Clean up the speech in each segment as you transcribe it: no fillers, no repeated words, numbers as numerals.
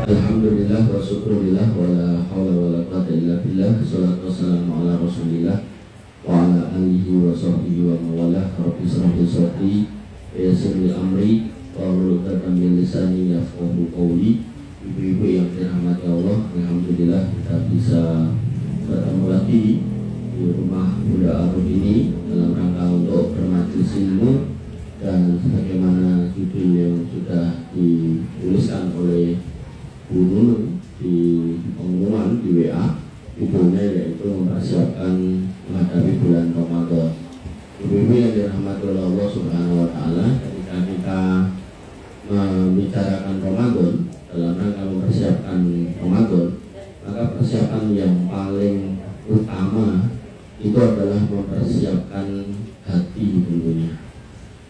Alhamdulillah wa syukurillah wa la hawla wa la quwwata illa billah. Wassalatu wassalamu ala rasulillah wa ala alihi wa sahbihi wa mawalah. Rabbi shrah li sadri wa yassir li amri wa hlul 'uqdatam min lisani yafqahu qawli. Ibu-ibu yang dirahmati Allah, alhamdulillah kita bisa bertemu lagi di rumah Bunda Arun ini dalam rangka untuk bermajelis ilmu. Dan sebagaimana judul yang sudah dituliskan oleh Bu Nunung di pengumuman di WA, judulnya yaitu mempersiapkan menghadapi bulan Ramadan. Ibu-ibu yang dirahmati oleh Allah Subhanahu wa Ta'ala, ketika kita membicarakan Ramadan dalam rangka mempersiapkan Ramadan, maka persiapan yang paling utama itu adalah mempersiapkan hati tentunya.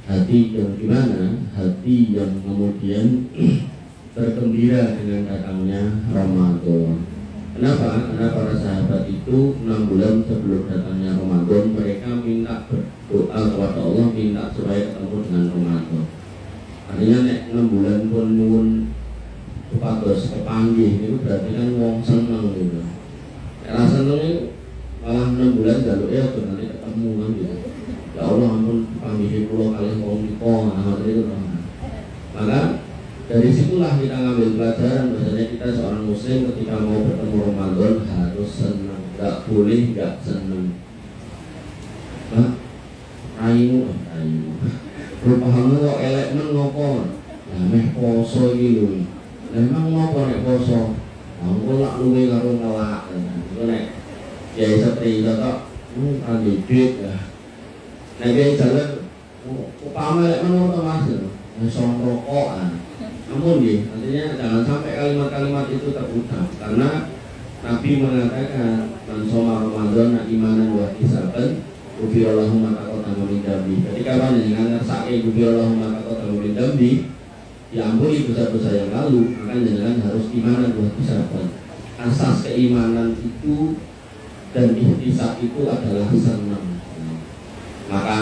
Hati yang gimana? Hati yang kemudian bergembira dengan datangnya Ramadan. Kenapa? Karena para sahabat itu 6 bulan sebelum datangnya Ramadan mereka minta berdoa kepada Allah, minta supaya ketemu dengan Ramadan. Artinya nek 6 bulan pun nyuwun supados kepanggih itu berarti kan wong seneng gitu. Nek seneng itu malah 6 bulan jaluke aja nanti ketemu kan gitu. Ya Allah ampun panggih kula kalih wong nika itu. Maka dari situlah kita ngambil pelajaran bahwasanya kita seorang muslim ketika mau bertemu Ramadan harus senang, nggak boleh nggak senang. Rayu. Rupamu kok elek men ngopo? Lah meh poso iki lho. Lah emang ngopo nek poso? Aku lak luwe karo ngelak. Iku nek ya seperti itu tok duit ya. Nek jalan upama elek men ngopo Mas? Song rokokan. Namun ya, artinya jangan sampai kalimat-kalimat itu terucap karena Nabi mengatakan man shoma Ramadan imanan wa ihtisaban ghufirallahu ma taqaddama min dzambi. Ketika panjenengan ngersake ghufirallahu ma taqaddama min dzambi, diampuni dosa-dosa yang lalu, maka jenengan harus imanan wa ihtisaban. Asas keimanan itu dan ihtisab itu adalah senang. Maka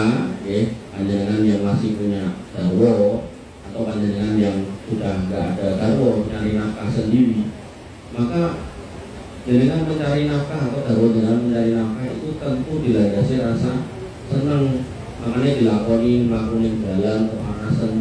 ya, panjenengan yang masih punya garwa atau panjenengan yang sudah nggak ada garwo mencari nafkah sendiri, maka jenengan mencari nafkah atau garwo jenengan mencari nafkah itu tentu dilandasi rasa senang. Makanya dilakoni melakukan jalan kepanasan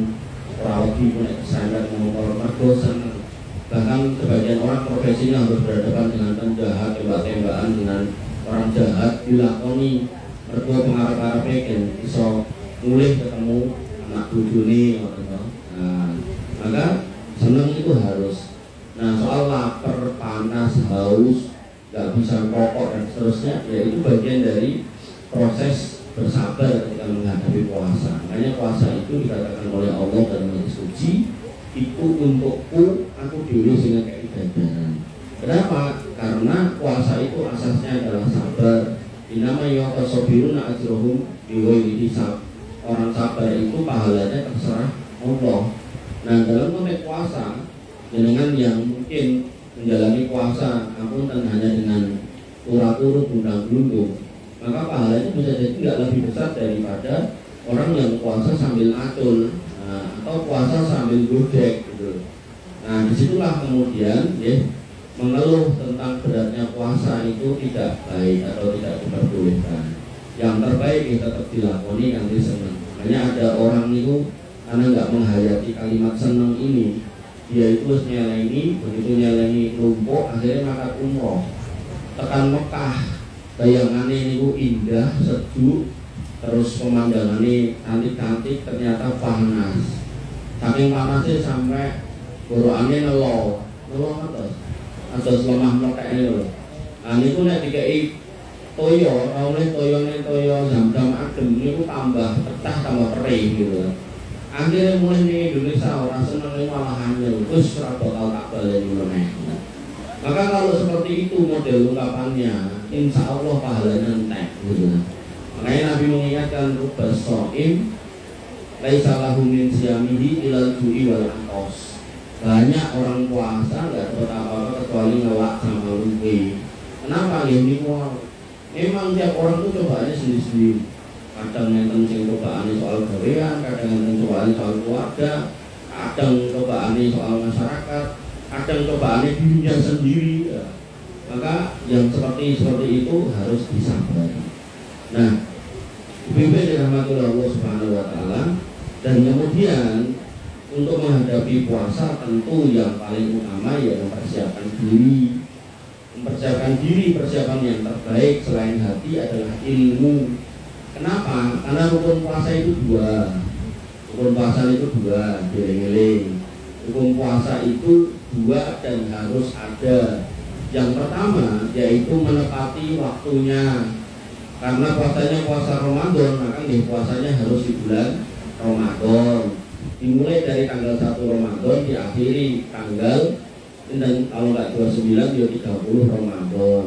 perawati punya kesadaran motor mergo senang. Bahkan sebagian orang profesinya harus berhadapan dengan penjahat, tembak-tembakan dengan orang jahat, dilakoni mergo pengarep-arepe kan iso mulih ketemu anak bojone ngono. Maka senang itu harus. Nah soal lapar, panas, haus, gak bisa rokok dan seterusnya, ya itu bagian dari proses bersabar ketika menghadapi puasa. Makanya puasa itu dikatakan oleh Allah dalam hadis suci, itu untukku, aku diri sehingga kayak ganjaran. Kenapa? Karena puasa itu asasnya adalah sabar. Inama yatasobiruna ajrohum biwayri hisab. Orang sabar itu pahalanya terserah Allah. Nah dalam konteks puasa, dengan yang mungkin menjalani puasa ampun hanya dengan turut-turut undang-undang, maka pahalanya bisa jadi tidak lebih besar daripada orang yang puasa sambil atul, atau puasa sambil godek gitu. Nah disitulah kemudian ya, mengeluh tentang beratnya puasa itu tidak baik atau tidak diperbolehkan. Yang terbaik ya tetap dilakoni nanti senang. Makanya ada orang itu karena nggak menghayati kalimat senang ini, dia itu nyelengi, begitu nyelengi lumpur, akhirnya makan umroh tekan Mekah, bayangannya ini indah, sejuk, terus pemandangannya cantik-cantik, ternyata panas, saking panasnya sampai boroannya nelo atas lemah meletek ini loh. Nah ini tuh nek dikei toyo, toyo jam-jam adem ini tambah pecah, tambah perih gitu. Akhirnya mulai di Indonesia orang senang malah hanyut, terus serabot tak balik meneh. Maka kalau seperti itu model ungkapannya, insya Allah pahalanya entek gitu. Makanya Nabi mengingatkan rubas so'im laisa lahu min siyamihi ilal ju'i wal atos. Banyak orang puasa nggak dapat apa-apa kecuali ngelak sama luwe. Kenapa? Ya ini memang tiap orang tuh cobaannya sendiri-sendiri. Kadang yang sing cobaane soal gawean, kadang yang cobaane soal keluarga, kadang cobaane soal masyarakat, kadang cobaannya dirinya sendiri ya. Maka yang seperti itu harus disabari. Nah, IPB dirahmati Allah Subhanahu wa taala. Dan kemudian untuk menghadapi puasa tentu yang paling utama ya mempersiapkan diri. Persiapan yang terbaik selain hati adalah ilmu. Kenapa? Karena rukun puasa itu dua. Dieling-eling. Rukun puasa itu dua dan harus ada. Yang pertama yaitu menepati waktunya. Karena puasanya puasa Ramadan, maka puasanya harus di bulan Ramadan. Dimulai dari tanggal 1 Ramadan, diakhiri tanggal, dan kalau nggak 29 dia 30 Ramadan.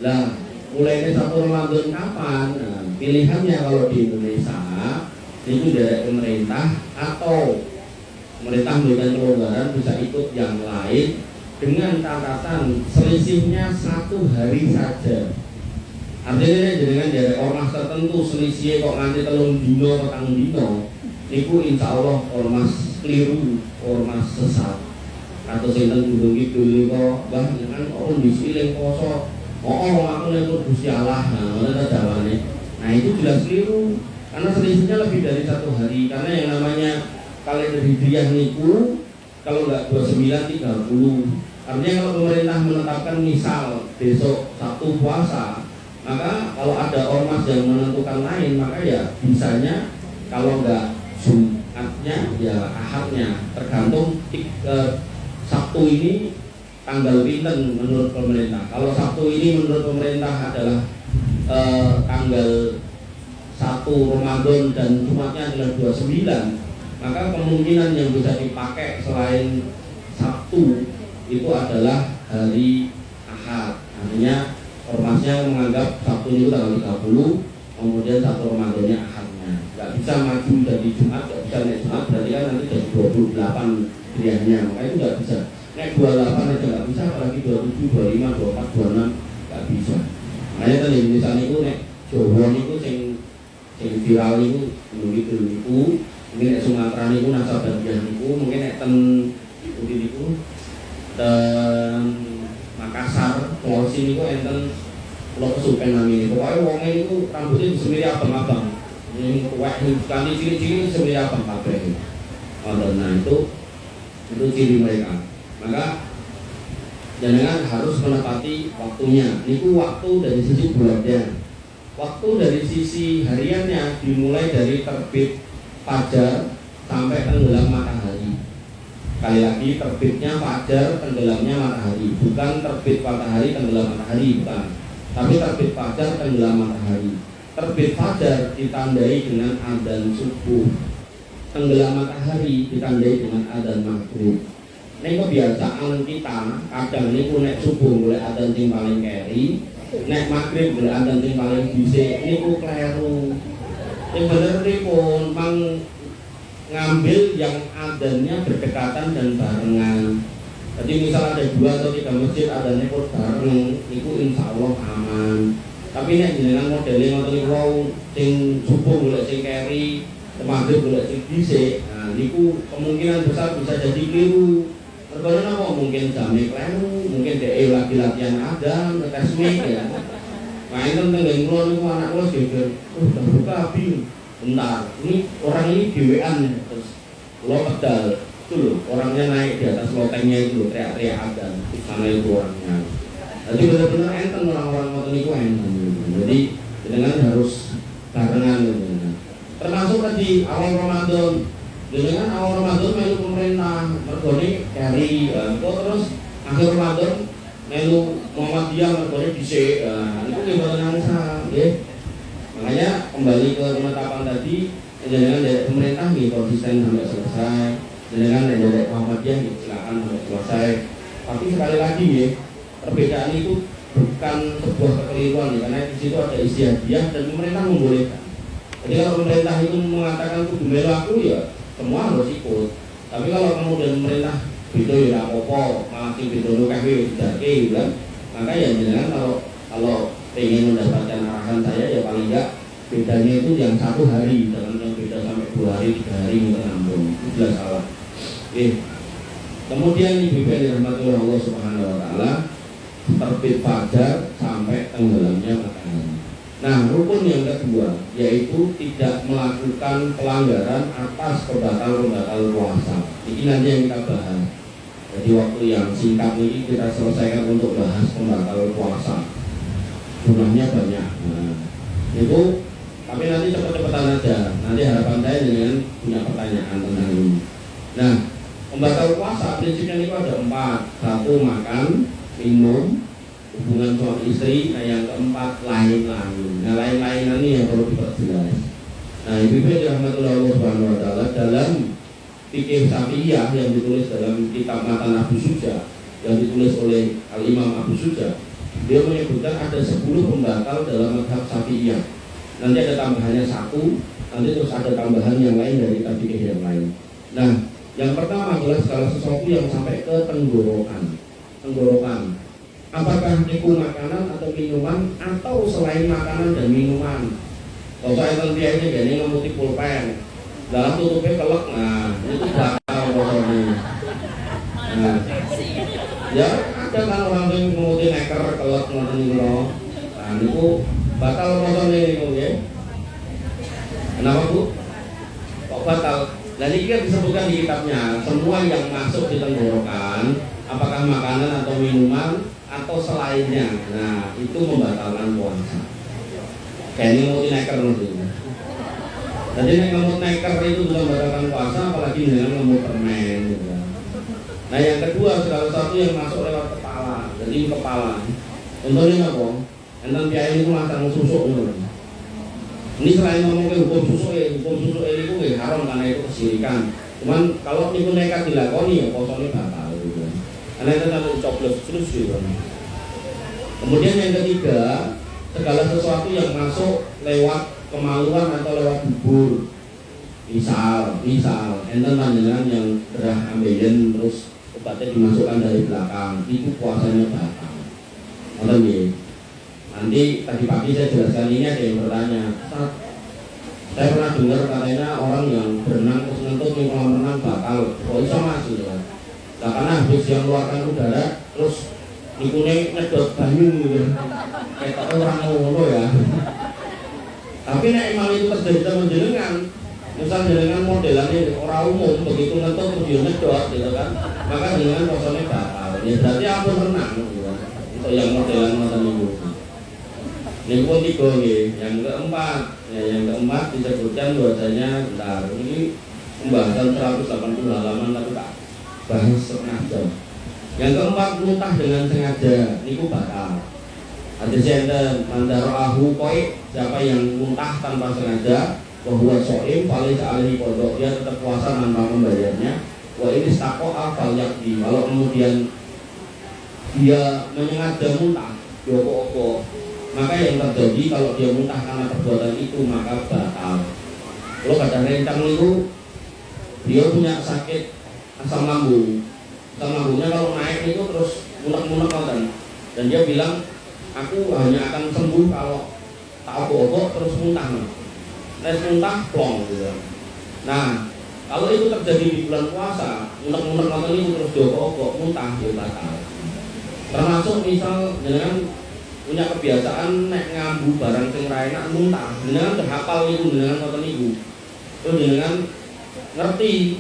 Lah, mulainya 1 Ramadan kapan? Nah, pilihannya kalau di Indonesia itu dari pemerintah atau pemerintah memberikan kelonggaran bisa ikut yang lain dengan catatan selisihnya 1 hari saja. Artinya dengan dari ormas tertentu selisih kok nganti 3 dino petang dino, niku insya Allah ormas keliru, ormas sesat. Atau sinten gunung kidul kok bah dengan orang disiling poso, aku nekut Gusti Allah, nah jawabannya. Nah itu jelas keliru, karena selisihnya lebih dari 1 hari. Karena yang namanya kalender hijriah niku kalau nggak 29 30. Artinya kalau pemerintah menetapkan misal besok Sabtu puasa, maka kalau ada ormas yang menentukan lain, maka ya bisanya kalau nggak Jumatnya ya Ahadnya, tergantung Sabtu ini tanggal pinten menurut pemerintah. Kalau Sabtu ini menurut pemerintah adalah tanggal 1 Ramadan dan Jumatnya adalah 29, maka kemungkinan yang bisa dipakai selain Sabtu itu adalah hari Ahad. Artinya ormasnya menganggap Sabtu itu tanggal 30, kemudian 1 Ramadannya Ahadnya. Nggak bisa maju dari Jumat, nggak bisa naik Jumat, berarti kan nanti jadi 28 hijriahnya, maka itu nggak bisa. Naik 28 aja nggak bisa, apalagi 27, 25, 24, 26 nggak bisa. Makanya tadi misalnya itu naik Jawa itu yang viral itu begitu itu, mungkin naik Sumatera itu Nasabadiah itu, mungkin naik itu dan Makassar, Sulawesi itu enten lo kesupen namanya. Pokoknya wongnya itu rambutnya semiri abang-abang. Ini kuat sekali ciri-ciri semiri abang kabeh. Nah itu ciri mereka. Maka jangan harus menepati waktunya. Niku waktu dari sisi bulannya. Waktu dari sisi hariannya dimulai dari terbit fajar sampai tenggelam matahari. Sekali lagi, terbitnya fajar, tenggelamnya matahari. Bukan terbit matahari, tenggelam matahari, bukan. Tapi terbit fajar, tenggelam matahari. Terbit fajar ditandai dengan adzan subuh. Tenggelam matahari ditandai dengan adzan maghrib. Ini kebiasaan kita, kadang ini nek subuh mulai adzan sing paling keri, nek maghrib mulai adzan sing paling dhisik, niku kleru. Yang bener pun mang ngambil yang adanya berdekatan dan barengan. Jadi misal ada 2 atau 3 masjid adanya pun bareng, itu insya Allah aman. Tapi nek jenengan modelnya ngoten niku sing subuh golek sing keri, maghrib golek sing dhisik, nah niku kemungkinan besar bisa jadi keliru. Perkara napa mungkin jame kleru, mungkin dhek lagi latihan ada ngetes mic ya. Main teng kula niku anak kula geger, udah buka api. Bentar, ini orang ini dewean terus lo pedal itu loh, orangnya naik di atas lotengnya itu loh, teriak-teriak ada di sana itu orangnya. Jadi benar-benar enten orang-orang ngoten niku enten. Jadi dengan harus barengan gitu. Termasuk tadi awal Ramadan. Dengan awal Ramadan melu pemerintah mergone dari terus akhir Ramadan melu Muhammadiyah mergone dhisik. Niku gimana nangsa nggih. Makanya kembali ke penetapan tadi, jangan dari pemerintah nih konsisten sampai selesai, jangan dari Muhammadiyah nih silakan sampai selesai. Tapi sekali lagi ya, perbedaan itu bukan sebuah kekeliruan ya, karena di situ ada isi hadiah dan pemerintah membolehkan. Jadi kalau pemerintah itu mengatakan kudu melu aku ya semua harus ikut. Tapi kalau kemudian pemerintah itu ya apa-apa, malah sing beda kabeh didake kan. Maka ya jangan kalau ingin mendapatkan arahan saya ya paling enggak bedanya itu yang 1 hari, jangan yang beda sampai 2 hari, 3 hari mungkin ampun, itu jelas salah. Kemudian ibu dirahmati Allah Subhanahu wa taala, terbit fajar sampai tenggelamnya matahari. Nah, rukun yang kedua yaitu tidak melakukan pelanggaran atas pembatal-pembatal puasa. Ini nanti yang kita bahas. Jadi waktu yang singkat ini kita selesaikan untuk bahas pembatal puasa. Jumlahnya banyak. Nah, itu tapi nanti cepat-cepatan aja. Nanti harapan saya dengan punya pertanyaan tentang ini. Nah, pembatal puasa prinsipnya itu ada 4. 1, makan, minum, hubungan suami istri. Nah, yang keempat lain-lain. Nah, lain-lain ini yang perlu diperjelas. Nah, ibu dirahmatullahi Allah Subhanahu wa taala, dalam fikih Syafi'iyah yang ditulis dalam kitab Matan Abu Suja yang ditulis oleh Al-Imam Abu Suja, dia menyebutkan ada 10 pembatal dalam mazhab Syafi'iyah. Nanti ada tambahannya 1, nanti terus ada tambahan yang lain dari fikih yang lain. Nah, yang pertama adalah segala sesuatu yang sampai ke tenggorokan. Tenggorokan. Apakah itu makanan atau minuman atau selain makanan dan minuman? Kalau saya tentunya ini gini ngemuti pulpen, dalam tutupnya kelek, nah itu batal pokoknya. Nah, ya ada kan orang yang ngemuti neker kelek nonton itu loh. Nah itu batal pokoknya itu ya. Kenapa Bu? Kok batal? Nah ini kan disebutkan di kitabnya, semua yang masuk di tenggorokan, apakah makanan atau minuman atau selainnya, nah itu membatalkan puasa. Kayak ini mau neker maksudnya. Jadi ngemut neker itu bisa membatalkan puasa, apalagi dengan ngemut permen gitu. Nah yang kedua segala sesuatu yang masuk lewat kepala, jadi kepala. Contohnya apa? Enten biaya ini masang susuk gitu. Ini selain ngomongin hukum susuk ini itu haram karena itu kesyirikan. Cuman kalau itu nekat dilakoni ya puasanya batal gitu. Karena itu nanti coblos terus gitu. Kemudian yang ketiga, segala sesuatu yang masuk lewat kemaluan atau lewat bubur. Misal, enten panjenengan yang gerah ambeien terus obatnya dimasukkan dari belakang, itu puasanya batal. Nonton ya. Nanti tadi pagi saya jelaskan ini ada yang bertanya, saya pernah dengar katanya orang yang berenang terus ngentut di kolam renang batal, kok bisa masuk ya? Nah, karena habis yang mengeluarkan udara terus ikune ngedot banyu gitu. Kayak orang ngono ya. Tapi nek emang itu terjadi sama jenengan, misal jenengan modelannya orang umum begitu ngentut terus dia ngedot gitu kan, maka jenengan puasanya batal. Ya berarti apa renang gitu kan. Untuk yang modelan macam itu. Ini pun 3 nih. Yang keempat, yang keempat disebutkan bahwasanya bentar ini pembahasan 180 halaman tapi tak bahas setengah jam. Yang keempat, muntah dengan sengaja, niku batal. Hadis enten mandarahu koi, siapa yang muntah tanpa sengaja, bahwa soim paling alaihi kodok, dia tetap puasa tanpa membayarnya. Wah ini stakoa fal yakdi. Kalau kemudian dia menyengaja muntah, joko-oko, maka yang terjadi kalau dia muntah karena perbuatan itu maka batal. Kalau pada rencang itu dia punya sakit asam lambung. Asam lambungnya kalau naik itu terus munek-munek kan. Dan dia bilang, aku hanya akan sembuh kalau tak obok-obok terus muntah. Terus muntah plong gitu. Nah, kalau itu terjadi di bulan puasa, munek-munek kan itu terus obok-obok muntah dia batal. Termasuk misal dengan punya kebiasaan nek ngambu barang sing ra enak muntah, jenengan hafal niku jenengan ngoten niku. Terus jenengan ngerti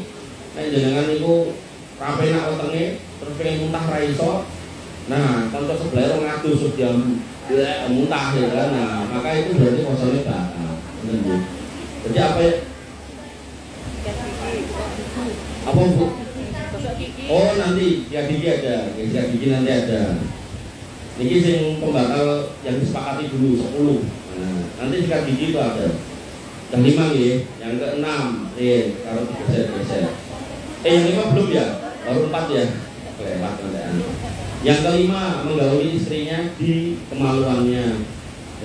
nek jenengan niku ra enak wetenge terus pengen muntah ra iso. Nah, kanca sebelah ora ngadu sudah muntah ya kan. Nah, maka itu berarti puasane batal. Jadi apa ya? Apa Bu? Oh nanti ya gigi ada, ya gigi nanti ada. Ini sing pembatal yang disepakati dulu 10. Nah, nanti sikat gigi itu ada. Yang 5 ya, yang ke-6 kalau 3 yang 5 belum ya, baru 4 ya. Lewat nanti. Yang ke-5 menggauli istrinya di kemaluannya.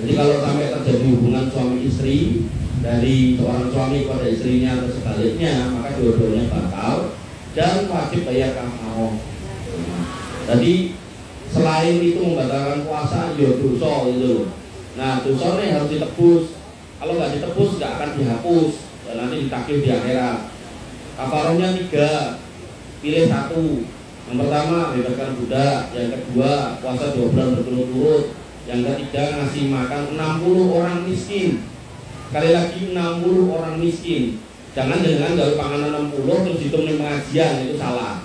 Jadi kalau sampai terjadi hubungan suami istri dari seorang suami kepada istrinya atau sebaliknya, maka dua-duanya batal dan wajib bayar kafarah. Jadi selain itu membatalkan puasa, ya dosa itu. Nah dosa ini harus ditebus. Kalau nggak ditebus nggak akan dihapus dan nanti ditagih di akhirat. Kafarahnya 3. pilih satu. Yang pertama bebaskan budak, yang kedua puasa 2 bulan berturut-turut, yang ketiga ngasih makan 60 orang miskin. Sekali lagi 60 orang miskin. Jangan gawe panganan 60 terus hitung ning pengajian, itu salah.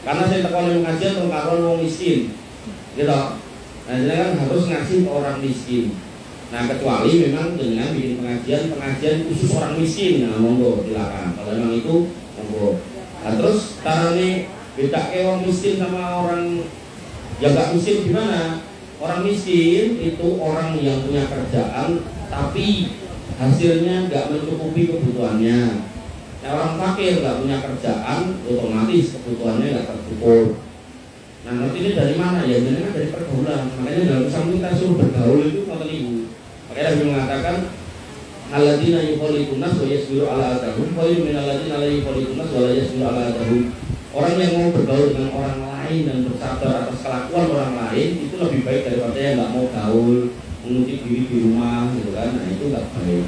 Karena saya tekan ning pengajian terus karuan wong miskin. Gitu. Nah, jadi kan harus ngasih ke orang miskin. Nah, kecuali memang dengan bikin pengajian khusus orang miskin, nah monggo silakan. Kalau memang itu monggo. Nah, terus carane beda orang miskin sama orang yang gak miskin gimana? Orang miskin itu orang yang punya kerjaan tapi hasilnya gak mencukupi kebutuhannya. Nah, orang fakir gak punya kerjaan, otomatis kebutuhannya gak tercukup. Nah, nanti ini dari mana? Ya ini dari pergaulan. Makanya dalam Islam kita suruh bergaul itu ngoten niku. Makanya Nabi mengatakan alladzina yukhalitun nas wa yasbiru ala adahum wa yu'minu alladzina la yukhalitun nas wa la yasbiru ala adahum. Orang yang mau bergaul dengan orang lain dan bersabar atas kelakuan orang lain itu lebih baik daripada yang nggak mau gaul, mengutip diri di rumah, gitu kan? Nah itu nggak baik.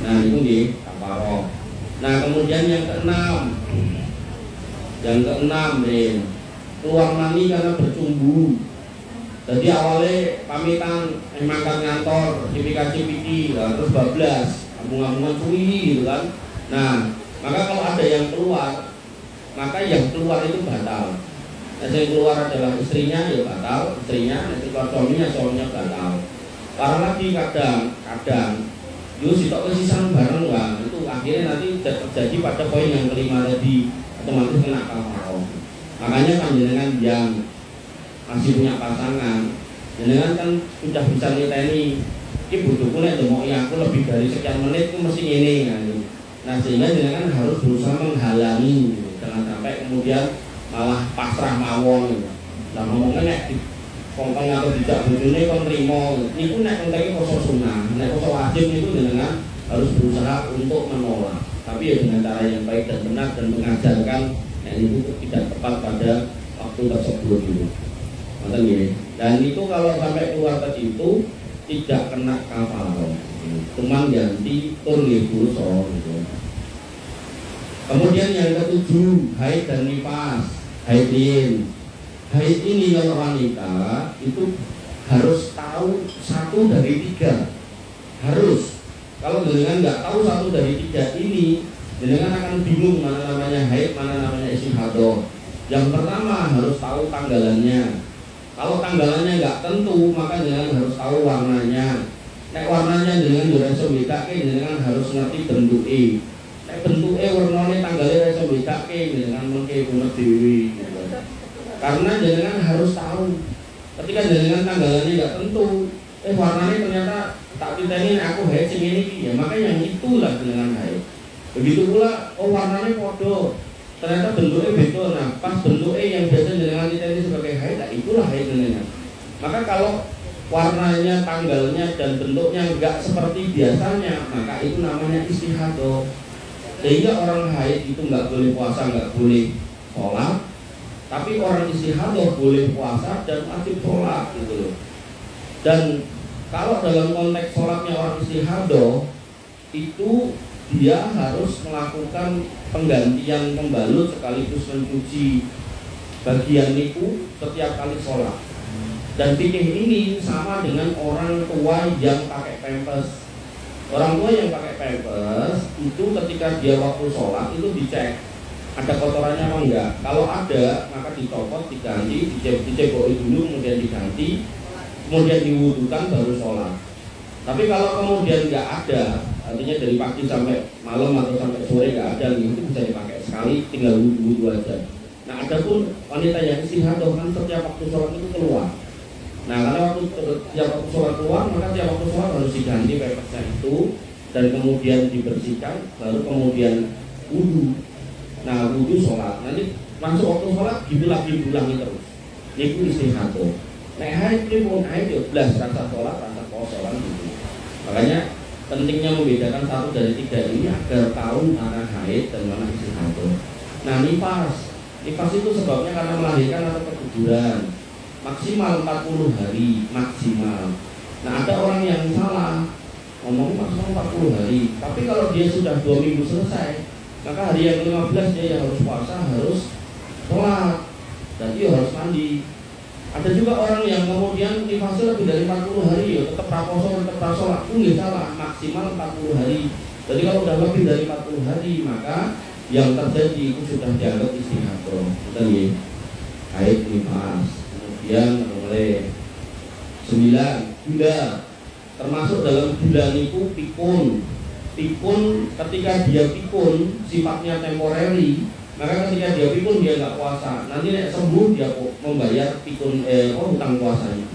Nah itu nih kafaroh. Nah kemudian yang keenam, Den, keluar mani karena bercumbu. Jadi awalnya pamitan mangkat ngantor, cipika-cipiki, terus bablas, ambung-ambungan curi gitu kan. Nah maka kalau ada yang keluar, maka yang keluar itu batal. Nah, yang keluar adalah istrinya, ya batal istrinya. Nanti keluar suaminya batal. Parah lagi kadang yo sitok kesisan bareng lah. Itu akhirnya nanti terjadi pada poin yang kelima tadi, otomatis kena kafaroh. Makanya panjenengan yang masih punya pasangan, jenengan kan sudah bisa niteni iki bojoku nek demoki aku lebih dari sekian menit ku mesti ngene kan. Nah, sehingga jenengan harus berusaha menghalangi gitu. Jangan sampai kemudian malah pasrah mawon gitu. Lah ngomongnya nek dikongkong atau dijak bojone kon trimo, niku nek konteke poso sunah, nek poso wajib niku jenengan harus berusaha untuk menolak. Tapi ya dengan cara yang baik dan benar dan mengajarkan yang itu tidak tepat pada waktu tersebut gitu. Mantan gini. Dan itu kalau sampai keluar tadi itu tidak kena kafaroh, cuma ganti turli buso gitu. Kemudian yang ketujuh, haid dan nifas. Haid ini kalau wanita itu harus tahu 1 dari 3. Harus. Kalau dengan nggak tahu 1 dari 3 ini, dengan akan bingung mana namanya haid, mana namanya istihadah. Yang pertama harus tahu tanggalannya. Kalau tanggalannya nggak tentu, maka dengan harus tahu warnanya. Nek warnanya dengan iso bedake, dengan harus ngerti bentuke. Nek bentuke warnane tanggale iso bedake, dengan mengke kuno dewi. Karena dengan harus tahu. Ketika dengan tanggalannya nggak tentu, warnanya ternyata tak titeni aku haid sing ini, ya maka yang itulah dengan haid. Begitu pula warnanya podo, ternyata bentuknya beda. Nah, pas bentuknya yang biasa dengan titeni sebagai haid, nah itulah haid dengan. Maka kalau warnanya, tanggalnya dan bentuknya enggak seperti biasanya, maka itu namanya istihadah. Sehingga orang haid itu enggak boleh puasa, enggak boleh sholat, tapi orang istihadah boleh puasa dan wajib sholat gitu loh. Dan kalau dalam konteks sholatnya orang istihadah itu dia harus melakukan penggantian pembalut sekaligus mencuci bagian itu setiap kali sholat. Dan fikih ini sama dengan orang tua yang pakai pampers. Orang tua yang pakai pampers itu ketika dia waktu sholat itu dicek ada kotorannya apa enggak. Kalau ada maka dicopot, diganti, diceboki dulu, kemudian diganti, kemudian diwudukan baru sholat. Tapi kalau kemudian enggak ada, artinya dari pagi sampai malam atau sampai sore enggak ada, itu bisa dipakai sekali, tinggal wudhu aja. Nah, ada pun wanita yang istihadah kan setiap waktu sholat itu keluar. Nah, karena tiap waktu sholat keluar, maka tiap waktu sholat harus diganti pampersnya itu dan kemudian dibersihkan, baru kemudian wudhu. Nah, wudhu sholat, nanti masuk waktu sholat diulangi terus. Itu istihadah. Nek haid pun haid ya blas rasa sholat, rasa poso gitu. Makanya pentingnya membedakan 1 dari 3 ini agar tahu mana haid dan mana istihadah. Nah, nifas itu sebabnya karena melahirkan atau keguguran. Maksimal 40 hari maksimal. Nah, ada orang yang salah ngomong maksimal 40 hari, tapi kalau dia sudah 2 minggu selesai, maka hari yang 15 dia yang harus puasa, harus sholat, jadi harus mandi. Ada juga orang yang kemudian nifasnya lebih dari 40 hari, ya tetap raposo, tetap rasolat, nggak salah, maksimal 40 hari. Jadi kalau sudah lebih dari 40 hari, maka yang terjadi itu sudah dianggap istihadah. Kita nih, haid nifas. Kemudian mulai 9 gula, termasuk dalam gula itu pikun. Pikun ketika dia pikun sifatnya temporary, maka ketika dia pikun dia nggak puasa. Nanti nek sembuh dia membayar pikun hutang puasanya.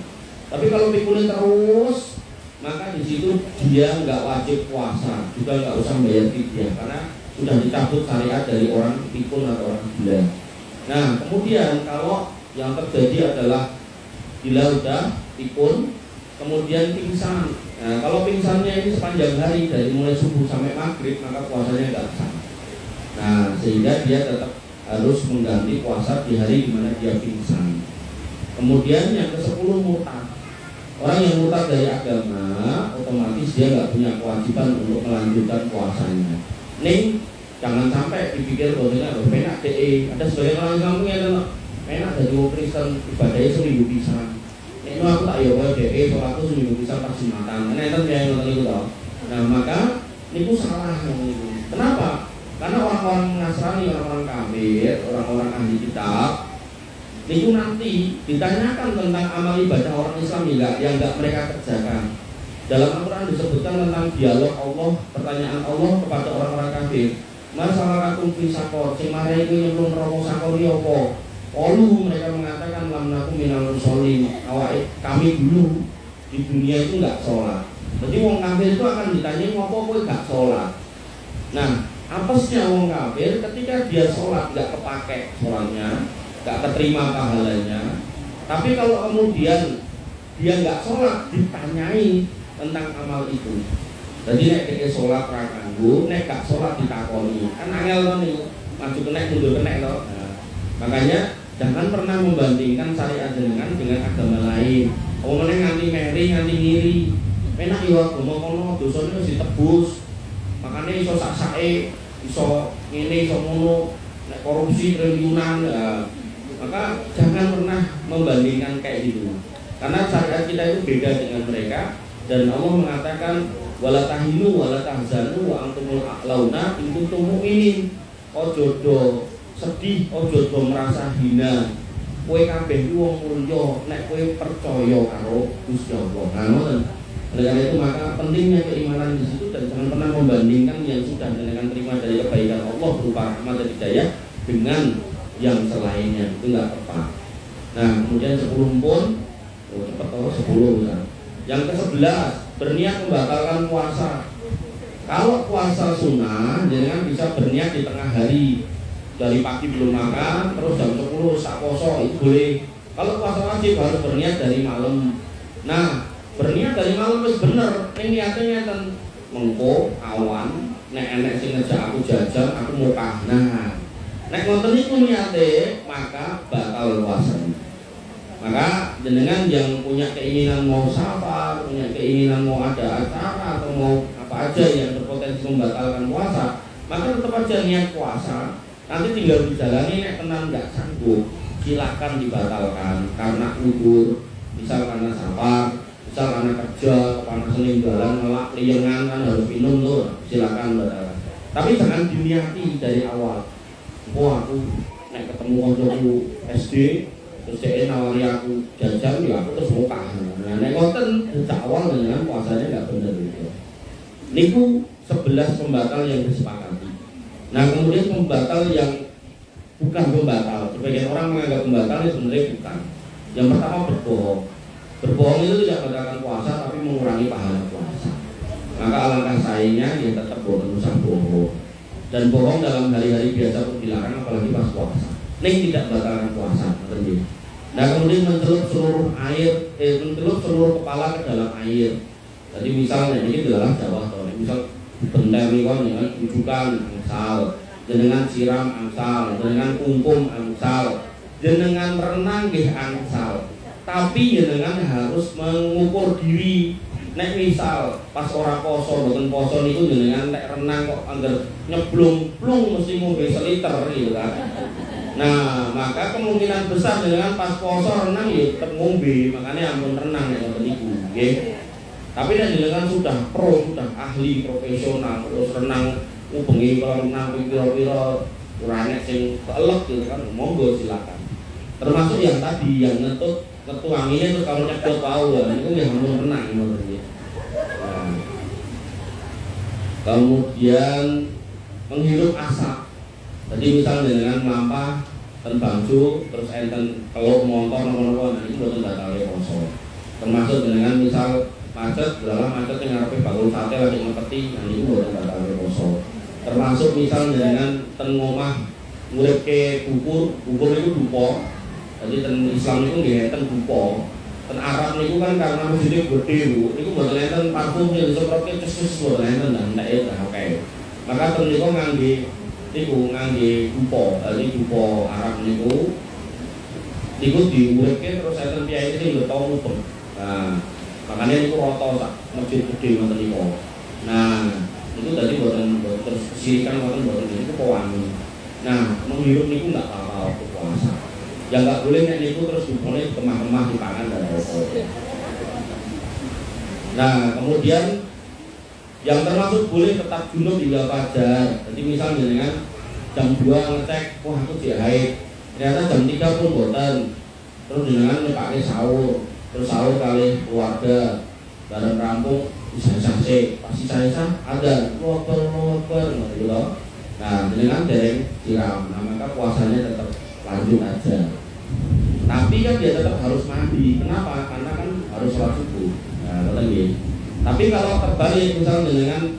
Tapi kalau pikunnya terus, maka di situ dia nggak wajib puasa, juga nggak usah bayar fidyah karena sudah dicabut syariat dari orang pikun atau orang gila. Nah kemudian kalau yang terjadi adalah gila udah pikun, kemudian pingsan. Nah, kalau pingsannya ini sepanjang hari dari mulai subuh sampai maghrib, maka puasanya nggak sah. Nah, sehingga dia tetap harus mengganti puasa di hari di mana dia pingsan. Kemudian yang ke-10 murtad. Orang yang murtad dari agama, otomatis dia nggak punya kewajiban untuk melanjutkan puasanya. Nih, jangan sampai dipikir bahwa penak DE. Ada sebagian orang kampung yang penak dari orang Kristen ibadahnya seminggu pisan. Ini aku tak ya DE kalau aku seminggu bisa pas Jumatan. Nah itu yang nonton itu tau. Nah maka ini salah itu. Kenapa? Karena orang-orang Nasrani, orang-orang kafir, orang-orang ahli kitab itu nanti ditanyakan tentang amal ibadah orang Islam yang enggak mereka kerjakan. Dalam Al-Quran disebutkan tentang dialog Allah, pertanyaan Allah kepada orang-orang kafir. Masalah akum fisakor, sing mare iku nyemplung neraka sakor iki apa? Lalu mereka mengatakan lam nakum minal musholin. Kami dulu di dunia itu enggak sholat. Jadi wong kafir itu akan ditanya ngopo kowe enggak sholat. Nah, apesnya wong kafir ketika dia sholat enggak kepake sholatnya, enggak keterima pahalanya. Tapi kalau kemudian dia enggak sholat ditanyai tentang amal itu. Jadi nek dia sholat ra kanggo, nek gak sholat ditakoni. Kan angel to niku. Maju kenek mundur kenek to. Nah, makanya jangan pernah membandingkan syariat jenengan dengan agama lain. Omongane nganti meri, nganti ngiri. Enak yo agama kono dosane wis ditebus. Makanya iso sak-sake, iso ngene, iso ngono. Nek korupsi triliunan, maka jangan pernah membandingkan kayak gitu. Karena syariat kita itu beda dengan mereka dan Allah mengatakan wala tahinu wala tahzanu wa antumul a'launa in kuntum mu'minin. Ojo do sedih, ojo do merasa hina. Kowe kabeh iki wong mulya nek kowe percaya karo Gusti Allah. Nah, ngoten. Oleh karena itu maka pentingnya keimanan di situ dan jangan pernah membandingkan yang sudah dengan terima dari kebaikan Allah berupa rahmat dan hidayah dengan yang selainnya. Itu enggak tepat. Nah, kemudian 10 pun cepat 10 kan. Yang ke-11 berniat membatalkan puasa. Kalau puasa sunnah jangan bisa berniat di tengah hari. Dari pagi belum makan, terus jam 10 sak poso itu boleh. Kalau puasa wajib harus berniat dari malam. Nah, berniat dari malam wis bener. Ning niatnya ngeten, mengko awan nek enek sing ngejak aku jajan, aku mukah. Nah, nek ngoten niku niate, maka batal puasa. Maka jenengan yang punya keinginan mau safar, punya keinginan mau ada acara atau mau apa aja yang berpotensi membatalkan puasa, maka tetap aja niat puasa. Nanti tinggal dijalani, nek tenan nggak sanggup, silakan dibatalkan karena udur, misal karena safar, misal karena kerja, kepanasan jalan, ngelak, liyengan kan harus minum tuh, silakan batalkan. Tapi jangan diniati dari awal. Wah aku nek ketemu kancaku SD, terus dia nawari aku jajan, ya aku terus mukah. Nah nek ngoten sejak awal dengan puasanya nggak bener gitu. Niku 11 pembatal yang disepakati. Nah kemudian pembatal yang bukan pembatal, sebagian orang menganggap pembatal itu sebenarnya bukan. Yang pertama berbohong. Berbohong itu tidak membatalkan puasa tapi mengurangi pahala puasa. Maka alangkah sayangnya dia tetap berusaha bohong. Dan bohong dalam hari-hari biasa pun dilarang, apalagi pas puasa. Ini tidak membatalkan puasa, tentu. Nah kemudian mencelup seluruh air, mencelup seluruh kepala ke dalam air. Jadi misalnya ini adalah Jawa atau misal benteng kon ya tujukan angsal, jenengan siram angsal, jenengan kungkum angsal, jenengan renang nggih angsal. Tapi jenengan harus mengukur diri. Nek misal pas ora poso, mboten poso niku jenengan nek renang kok anggar nyeblung plung mesti ngombe seliter gitu kan. Nah, maka kemungkinan besar dengan pas poso renang ya tetap ngombe, makanya ampun renang ya ngoten niku, nggih. Tapi nek jenengan sudah pro, sudah ahli profesional, terus renang bengi kalau renang pira-pira ora nek sing keelek gitu kan, monggo silakan. Termasuk yang tadi yang ngetut anginnya terus kalau nyedot tahu ya, niku nggih ampun renang ngoten nggih. Nah, kemudian menghirup asap. Jadi misalnya dengan melampah ten bangsu terus enten teluk motor nomor-nomor, nah itu boten batal poso. Termasuk dengan misal macet, dalam macet yang ngarepe bakul sate lagi ngepeti, nah itu boten batal poso. Termasuk misalnya dengan ten ngomah nguripke bukur itu dupo. Jadi ten Islam itu nggih enten dupo. Ten Arab niku kan karena masjidnya gede Bu, niku boten enten parfum yang disemprotke cus-cus boten enten dan nek akeh. Maka ten niku ngangge dupo, jadi dupo Arab niku diuripke terus enten piyai sing lho tau mubeng. Nah, makanya niku rata sak masjid gede ngoten niku. Nah, itu tadi boten terus kesirikan ngoten boten niku pewangi. Nah, menghirup niku enggak apa-apa waktu puasa. Yang enggak boleh nek niku terus dipone kemah-kemah dipangan dan apa. Nah, kemudian yang termasuk boleh tetap junub hingga fajar. Jadi misalnya dengan jam 2 ngecek, wah aku dia haid. Ternyata jam 3 pun boten. Terus dengan pakai sahur, terus sahur kali keluarga bareng rampung bisa sih, pasti saya ada loper gitu loh. Nah, dengan dereng siram, nah maka puasanya tetap lanjut aja. Tapi kan dia tetap harus mandi. Kenapa? Karena kan harus sholat subuh. Nah, lagi. Tapi kalau terbalik misalnya dengan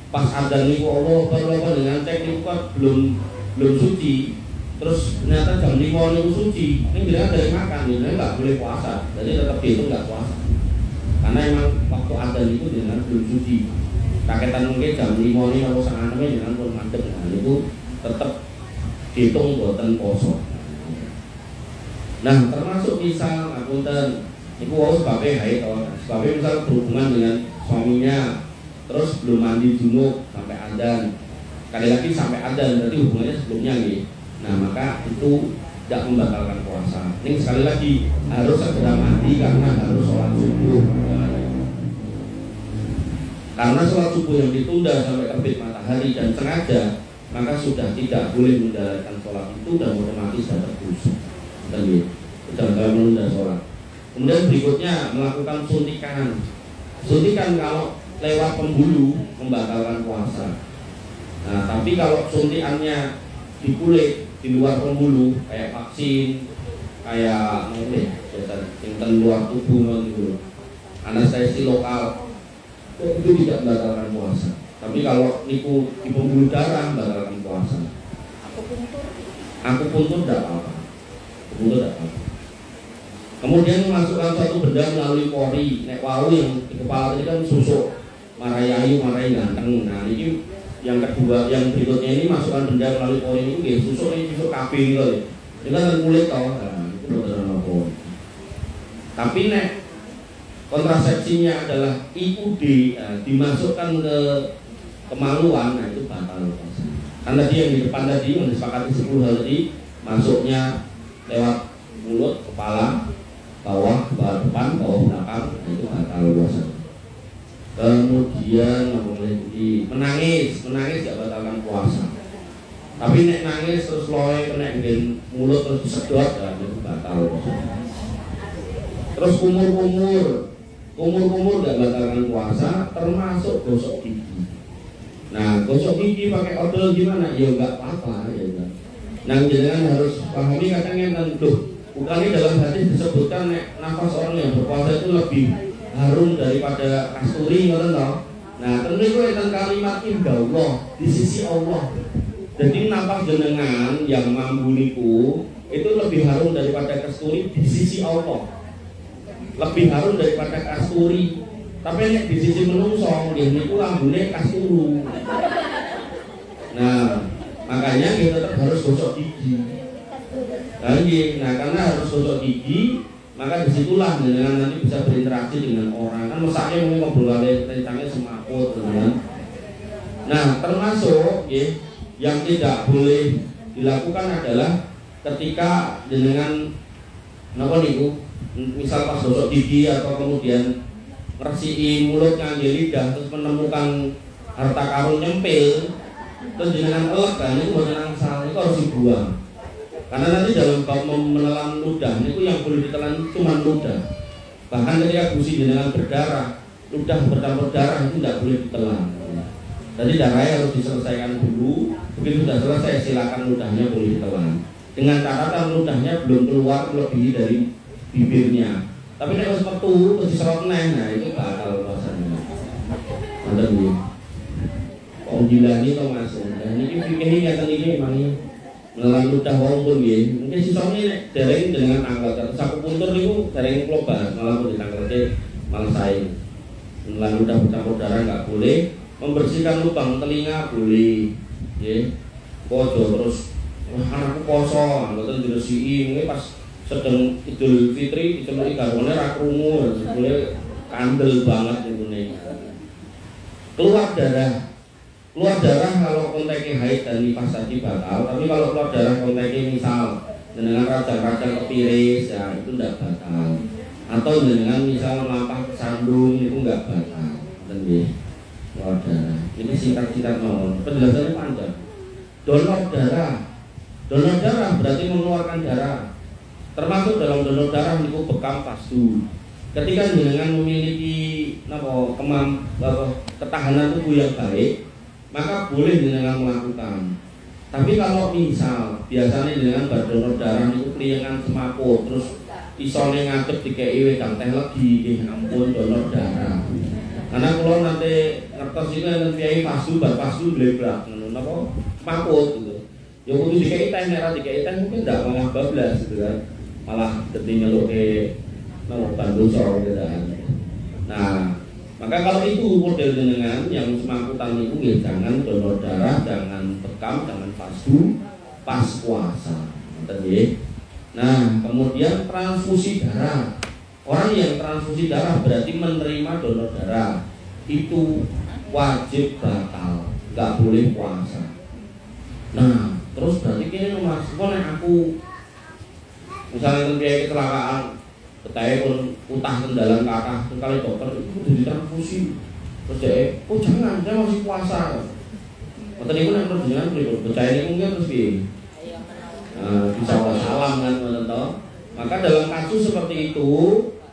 pas adzan niku Allah dengan cek niku kan belum suci, terus ternyata jam 5 niku suci, ini dia dari makan, jadi nggak boleh puasa, jadi tetap itu nggak puasa, karena emang waktu adzan itu dengan belum suci. Kaketan mungkin jam 5 ini atau setengah 6 dengan pun mandek, nah itu tetap dihitung buatan poso. Nah termasuk misal apunten itu wau sebabnya haid, sebabnya misal berhubungan dengan suaminya terus belum mandi junub sampai adzan, sekali lagi sampai adzan berarti hubungannya sebelumnya nih. Nah maka itu tidak membatalkan puasa. Ini sekali lagi harus segera mandi karena harus sholat subuh. Karena sholat subuh yang ditunda sampai terbit matahari dan sengaja, maka sudah tidak boleh menjalankan sholat itu dan otomatis sudah terdosa. Jangan menunda sholat. Kemudian berikutnya melakukan suntikan. Suntikan kalau lewat pembuluh membatalkan puasa. Nah, tapi kalau suntikannya di kulit di luar pembuluh kayak vaksin, kayak yang luar tubuh gitu, anestesi lokal, itu tidak membatalkan puasa. Tapi kalau niku di pembuluh darah membatalkan puasa. Akupuntur tidak apa-apa. Akupuntur tidak apa-apa. Kemudian memasukkan suatu benda melalui pori, nek wau yang di kepala tadi kan susuk, marai ayu, marai ganteng. Nah ini yang kedua, yang berikutnya ini masukkan benda melalui pori ini, susuk ini susuk kabin gitu. Ini kan kulit toh, nah, itu benar apa? Tapi nek kontrasepsinya adalah IUD, nah, dimasukkan ke kemaluan, nah itu batal. Kan tadi yang di depan tadi yang disepakati 10 hal tadi, masuknya lewat mulut, kepala, bawah depan, bawah belakang, nah itu batal puasa. Kemudian menangis tidak batalkan puasa. Tapi nek nangis terus loe kena nggen mulut terus disedot, nah itu batal puasa. Terus kumur tidak batalkan puasa, termasuk gosok gigi. Nah gosok gigi pakai odol gimana? Ya enggak apa-apa ya. Nah jangan harus pahami katanya tentu. Bukannya dalam hadis disebutkan nafas orang yang berpuasa itu lebih harum daripada kasturi, ngoten toh. Nah, tentu itu enten kalimat indah Allah di sisi Allah. Jadi nafas jenengan yang mampu niku itu lebih harum daripada kasturi di sisi Allah. Lebih harum daripada kasturi. Tapi nek di sisi menungso nggih niku lambune kasturu. Nah, makanya kita tetap harus gosok gigi. Nah, karena harus gosok gigi, maka disitulah dengan nanti bisa berinteraksi dengan orang. Kan mesaknya mungkin ngobrol tentangnya semaput, kan? Nah, termasuk yang tidak boleh dilakukan adalah ketika jenengan napa niku misal pas gosok gigi atau kemudian ngresiki mulut ngangge lidah terus menemukan harta karun nyempil terus jenengan kan itu mboten angsal itu harus dibuang. Karena nanti dalam bab menelan ludah niku yang boleh ditelan cuma ludah. Bahkan ketika gusi jenengan berdarah, ludah bercampur darah itu tidak boleh ditelan. Jadi darahnya harus diselesaikan dulu. Begitu sudah selesai silakan ludahnya boleh ditelan. Dengan catatan ludahnya belum keluar lebih dari bibirnya. Tapi nek wis metu terus diserot neh, nah itu batal puasanya. Ngoten nggih. Wong dilani to Mas. Dan iki fikih ngaten iki memang menelan ludah wong pun nggih. Mungkin sisone nek dereng dengan tanggal terus aku puntur niku dereng kula bahas malah pun ditanggalke malah sae. Menelan ludah bercampur darah enggak boleh. Membersihkan lubang telinga boleh. Nggih. Podo terus anakku poso, mboten diresiki mungkin pas sedang Idul Fitri diceluki garwane ra krungu, jebule kandel banget ngene. Keluar darah kalau kontaknya haid dan nifas tadi batal, tapi kalau keluar darah kontaknya misal dengan radang-radang kepiris ya itu tidak batal. Atau dengan misal melampah sandung itu enggak batal. Dan keluar darah. Ini singkat-singkat mohon. Penjelasannya panjang. Donor darah berarti mengeluarkan darah. Termasuk dalam donor darah itu bekam pastu. Ketika jenengan memiliki ketahanan tubuh yang baik, maka boleh jenengan melakukan. Tapi kalau misal biasanya jenengan berdonor darah itu kliengan semaput, terus isone ngadep dikei wedang teh legi, ampun donor darah. Karena kalau nanti ngertos itu nanti kiai pastu, pastu bleblak, napa semaput gitu. Ya kudu dikei teh, nek dikei teh mungkin ndak malah bablas gitu kan. Malah dadi nyeluke nang bandoso gitu kan. Nah, maka kalau itu model jenengan yang semangkutan itu ya jangan donor darah, jangan bekam, jangan pastu pas puasa. Ngerti? Nah, kemudian transfusi darah. Orang yang transfusi darah berarti menerima donor darah. Itu wajib batal, enggak boleh puasa. Nah, terus berarti kene Mas, kok nek aku misalnya kayak kecelakaan ketahe pun utah kendalan kathah kali dokter itu kudu ditransfusi. Terus dhek, "Oh jangan, saya masih puasa." Mboten niku nek jenengan pripun? Percaya niku mungkin terus piye? Bisa salam kan ngoten to. Maka dalam kasus seperti itu,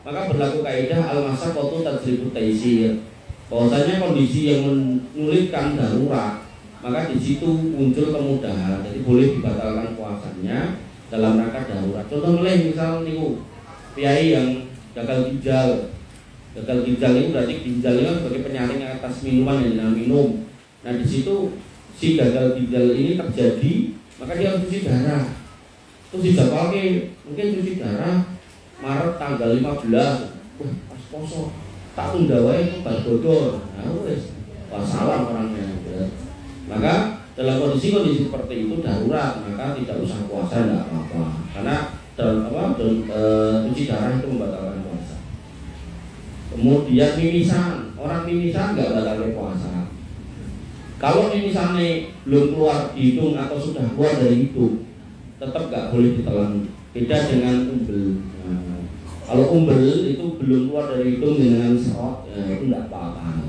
maka berlaku kaidah al-masyaqqatu tajlibut taysir. Bahwasanya kondisi yang menyulitkan darurat, maka di situ muncul kemudahan. Jadi boleh dibatalkan puasanya dalam rangka darurat. Contoh misal niku piyai yang gagal ginjal. Gagal ginjal itu berarti ginjalnya sebagai penyaring atas minuman yang dengan minum. Nah di situ si gagal ginjal ini terjadi, maka dia harus cuci darah. Terus dijadwalke mungkin cuci darah Maret tanggal 15. Wah, pas poso. Tak tunda wae bar bodor. Nah wis, salam orangnya. Maka dalam kondisi seperti itu darurat, maka tidak usah puasa, tidak apa-apa. Karena cuci darah itu membatalkan puasa. Kemudian mimisan, orang mimisan nggak batalkan puasa. Kalau mimisannya belum keluar di hidung atau sudah keluar dari hidung, tetap nggak boleh ditelan. Beda dengan umbel. Nah, kalau umbel itu belum keluar dari hidung dengan serot, ya itu nggak apa-apa.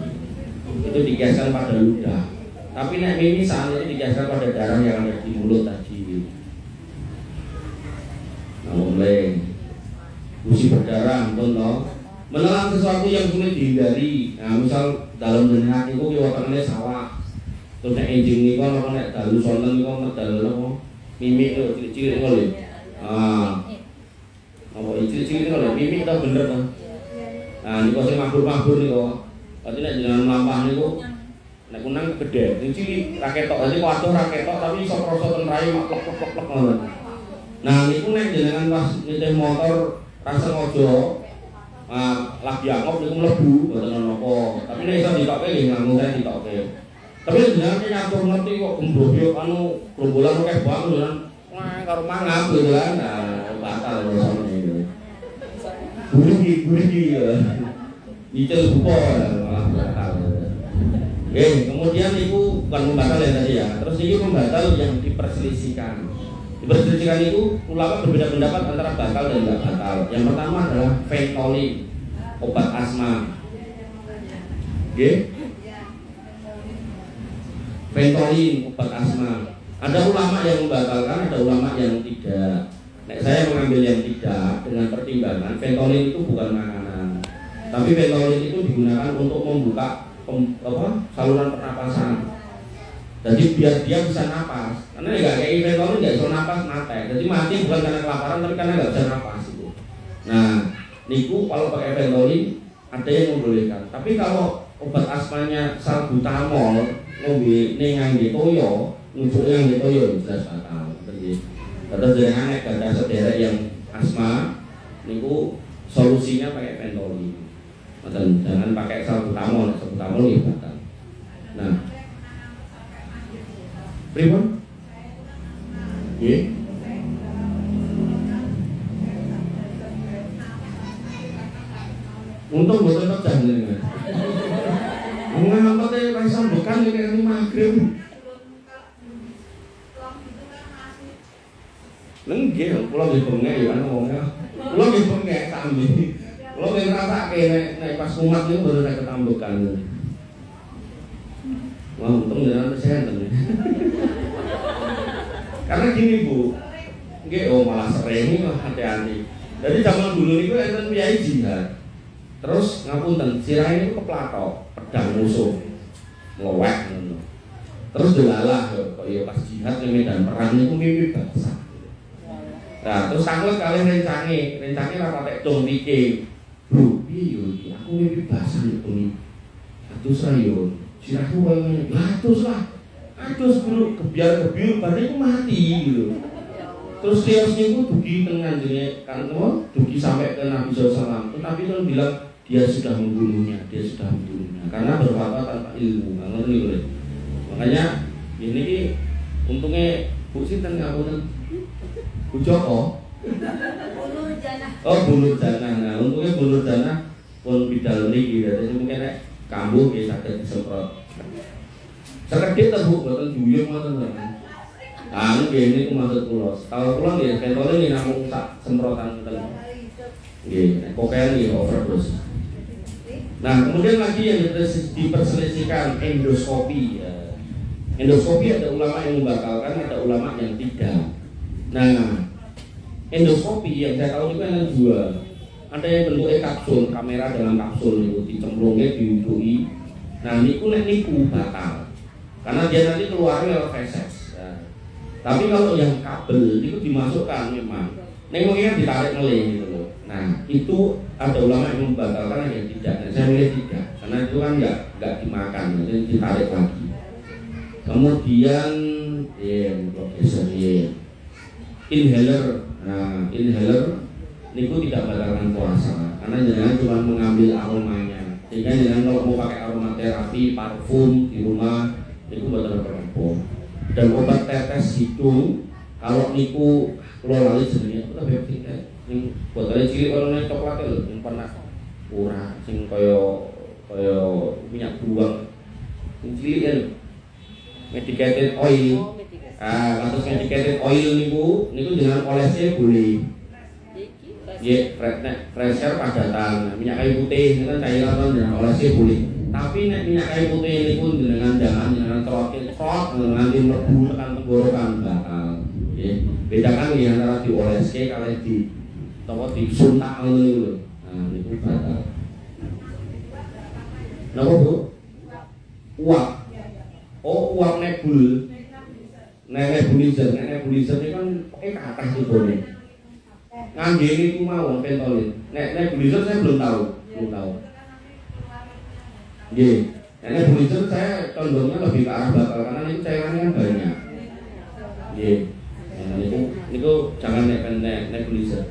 Itu dikiaskan pada ludah. Tapi nek mimisan itu dikiaskan pada darah yang ada di mulut tadi. Nah, mulai gusi berdarah, contoh menelan sesuatu yang sulit dihindari. Nah, misal dalam jenengan itu kiwatane sawah. Terus nek enjing niku apa nek dalu sonten niku medal apa? Mimik lho, cilik-cilik ngono lho. Apa cilik-cilik ngono lho, mimik ta bener ta? Nah, niku sing mabur-mabur niku. Berarti nek jenengan mlampah niku nek kunang gede, sing cilik ra ketok, dadi waduh ra ketok tapi iso krasa ten rai mak plek-plek ngono. Nah, niku nek jenengan pas nyetir motor ra sengaja lagi angop niku mlebu mboten napa. Tapi nek iso ditokke nggih nganggo saya ditokke. Tapi jenengan nyatur ngerti kok gembrobyok anu gerombolan akeh banget jenengan wah karo mangap gitu kan. Nah, batal rasane iki. Gurih ya. Icil buko malah batal. Kemudian itu bukan pembatal ya tadi ya. Terus ini pembatal yang diperselisihkan. Diperselisihkan itu ulama berbeda pendapat antara batal dan tidak batal. Yang pertama adalah Ventolin, obat asma. Ventolin, obat asma. Ada ulama yang membatalkan, ada ulama yang tidak. Saya mengambil yang tidak dengan pertimbangan Ventolin itu bukan makanan, tapi Ventolin itu digunakan untuk membuka saluran pernapasan. Jadi biar dia bisa napas. Karena nggak kayak Ventolin nggak bisa napas mati. Jadi mati bukan karena kelaparan tapi karena nggak bisa napas itu. Nah, niku kalau pakai Ventolin ada yang membolehkan. Tapi kalau obat asmanya salbutamol ngombe ning ngangge toyo, nujuk ngangge toyo jelas batal. Terus dengan ada sederek yang asma, niku solusinya pakai Ventolin. Jangan pakai salbutamol ya batal. Nah, pripun? Nggih. Untung boten pecah jenengan. Ngapa teh ra sambekan iki magrib. Nggih, kula nggih bengek ya ana wong. Kula nggih bengek sami. Kula nggih ngrasake nek pas kumat niku baru nek ketambekan. Wah, untung jenengan kesehatan. Karena gini Bu, nggih malah sering hati-hati. Jadi zaman dulu niku enten piyai jihad. Terus ngapunten, sirahe niku keplatok, pedang musuh. Ngelowek ngono. Terus delalah kok ya pas jihad ning medan perang niku mimpi basah. Nah, terus takut kalian rencangnya lah pakai dong dike. Bro, piye yo iki? Aku mimpi basah niku ni. Atus ra yo. Sirahku koyo ngene. Atus lah. Atus bro, kebiar-kebiur bar niku mati gitu. Terus dia niku dugi teng ngandene kan dugi sampai ke Nabi SAW. Tetapi kan bilang dia sudah membunuhnya. Karena berfatwa tanpa ilmu. Ngerti lho. Makanya ini ki untungnya Bu sinten ngapunten? Bu Joko. Bulur Janah. Oh, Bulur Janah. Nah, untungnya Bulur Janah pun bidal niki dadi mungkin nek kambuh nggih saged disemprot. Sekedhik ta Bu, boten duyung ngoten lho. Ah, nggih niku maksud kula. Kalau kula nggih Ventolin nggih namung sak semprotan ngoten. Nggih, nek kokain nggih overdose. Nah, kemudian lagi yang diperselisihkan endoskopi. Endoskopi ada ulama yang membatalkan, ada ulama yang tidak. Nah, endoskopi yang saya tahu itu ada dua. Ada yang bentuknya kapsul, kamera dalam kapsul itu dicemplungnya, diudui. Nah, niku batal. Karena dia nanti keluarnya lewat feses. Nah, tapi kalau yang kabel itu dimasukkan memang. Nengoknya ditarik meleh gitu loh. Nah, itu ada ulama yang membatalkan, ada yang tidak. Nah, saya milih tidak, karena itu kan nggak dimakan, jadi ditarik lagi. Kemudian inhaler. Nah, inhaler niku tidak batalkan puasa karena jangan cuma mengambil aromanya. Sehingga jangan kalau mau pakai aromaterapi, parfum di rumah niku batalkan puasa. Dan obat tetes hidung kalau niku kalau lali jenenge apa Pepsi ning botolnya cilik warnane coklat lho, sing pernah ora sing kaya minyak buang. Sing cilik lho. Medicated oil. Kasus medicated oil niku dengan olesnya boleh. Nggih, pressure padatan. Minyak kayu putih niku kan cairan dengan olesnya boleh. Tapi nek minyak kayu putih niku dengan jangan trotil nganti mlebu tekan tenggorokan batal. Nggih. Bedakan nggih antara dioleske kalih disuntak ngono niku lho. Nah, niku batal. Napa Bu? Uap. Oh, uap nebul. Nebulizer ini kan pakai ke atas tibone. Ngangge niku mau Ventolin. Nebulizer saya belum tahu. Nggih. Nebulizer saya condongnya lebih ke arah batal karena itu cairannya kan banyak. Nggih. Nah, niku jangan nebulizer.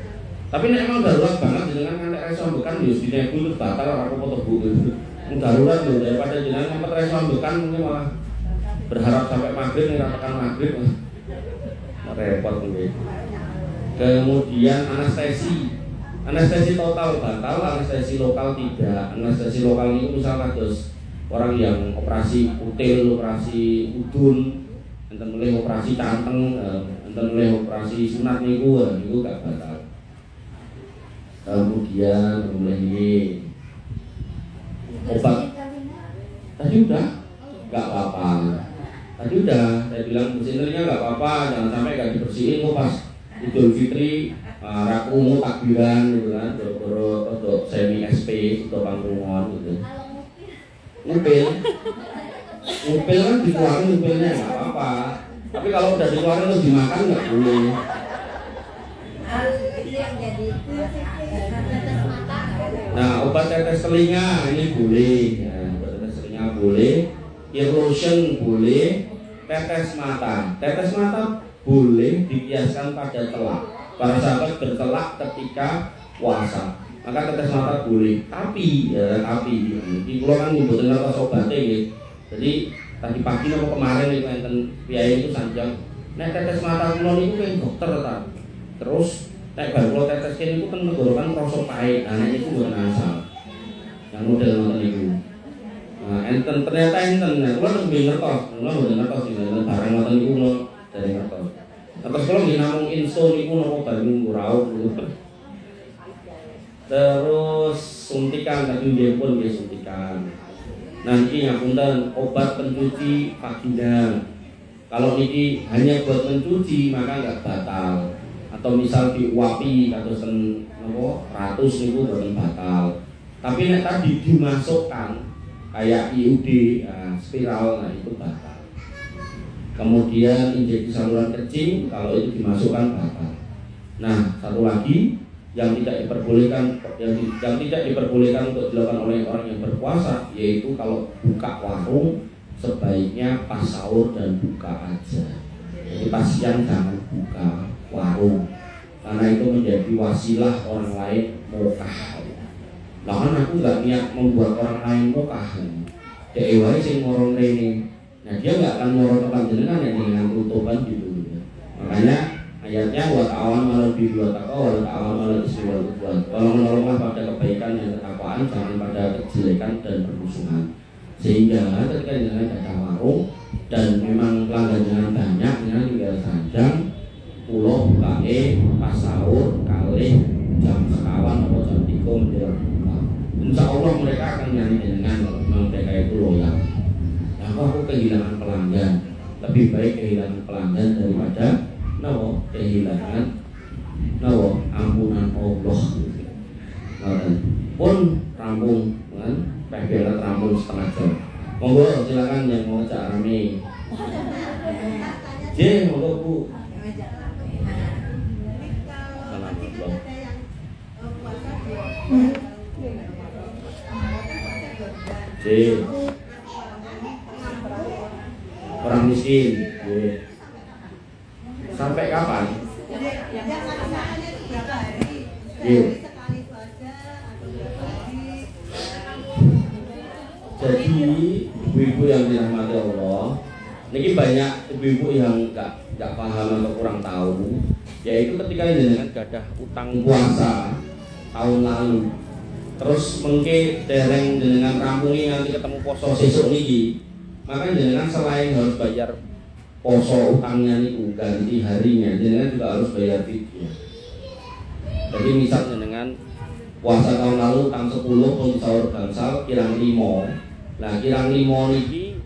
Tapi nek emang darurat banget jenengan ngantek reso ambekan yo dinebul batal ora apa-apa Bu. Darurat lho daripada jenengan ngempet reso ambekan mungkin malah berharap sampai maghrib nih ratakan maghrib repot nih. Kemudian anestesi total batal, anestesi lokal tidak. Anestesi lokal ini misalnya terus orang yang operasi kutil, operasi udun, enten mulai operasi canteng, enten oleh operasi sunat niku gak batal. Kemudian mulai ini obat tadi udah nggak apa-apa. Tadi udah saya bilang bersinernya nggak apa-apa, jangan sampai nggak dibersihin kok pas Idul Fitri rakungu takbiran gitu kan, boro-boro untuk semi SP atau pangkungan gitu. Ngupil kan dikeluarin ngupilnya nggak apa-apa. Tapi kalau udah dikeluarin terus dimakan nggak boleh. Nah, obat tetes telinga ini boleh, ya, obat tetes telinga boleh, ear lotion boleh, tetes mata boleh dikiaskan pada telak. Para sahabat bertelak ketika puasa, maka tetes mata boleh. Tapi di pulau kan mboten ngertos obatnya gitu. Jadi tadi pagi atau kemarin itu enten piyai itu sanjang, nek tetes mata kula niku kan dokter ta. Terus nek bar kula tetes kene niku kan tenggorokan rasa pahit. Nah niku mboten asal. Yang model ngoten niku. Nah, enten ternyata enten. Nah, kula nembe ngertos, kula mboten ngertos iki barang ngoten niku kula dari ngertos. Terus kalau nggih namung inso niku napa bareng ngurau. Terus suntikan tadi nggih pun nggih suntikan. Nanti ngapunten obat pencuci vagina. Kalau ini hanya buat mencuci maka nggak batal. Atau misal diuapi atau ratus niku boten batal. Tapi nek tadi dimasukkan kayak IUD, spiral, nah itu batal. Kemudian injeksi saluran kencing kalau itu dimasukkan batal. Nah, satu lagi yang tidak diperbolehkan untuk dilakukan oleh orang yang berpuasa, yaitu kalau buka warung sebaiknya pas sahur dan buka aja. Jadi pas siang jangan buka warung karena itu menjadi wasilah orang lain mokah. Nah kan aku nggak niat membuat orang lain mokah. Dek wae sing ngorong rene. Nah dia nggak akan ngorong tempat jenengan yang dengan tutupan gitu. Makanya ayatnya wa ta'awan 'alal birri wat taqwa wa ta'awan 'alal ismi wal 'udwan. Tolong-tolonglah pada kebaikan dan ketakwaan, jangan pada kejelekan dan permusuhan. Sehingga ketika jenengan ada warung dan memang pelanggan jenengan banyak, jenengan tinggal sanjang pulau bukae pas sahur kalih jam sekawan atau jam 3 menjelang buka. Insya Allah mereka akan nyari jenengan kalau memang mereka itu loyal. Nah, aku kehilangan pelanggan, lebih baik kehilangan pelanggan daripada kehilangan ampunan Allah. Pun rampung kan, PBL rampung setengah jam. Monggo silakan yang mau ngajak rame. Monggo Bu. Orang miskin. Sampai kapan? Jadi ibu-ibu yang dirahmati Allah, ini banyak ibu-ibu yang nggak paham atau kurang tahu, yaitu ketika jenengan gadah utang puasa tahun lalu, terus mengke dereng jenengan rampungi nanti ketemu poso sesuk niki, maka jenengan selain harus bayar poso utangnya niku ganti harinya, jenengan juga harus bayar fidyah. Jadi misal jenengan puasa tahun lalu utang 10 pun sahur bangsal kirang 5. Nah kirang 5 niki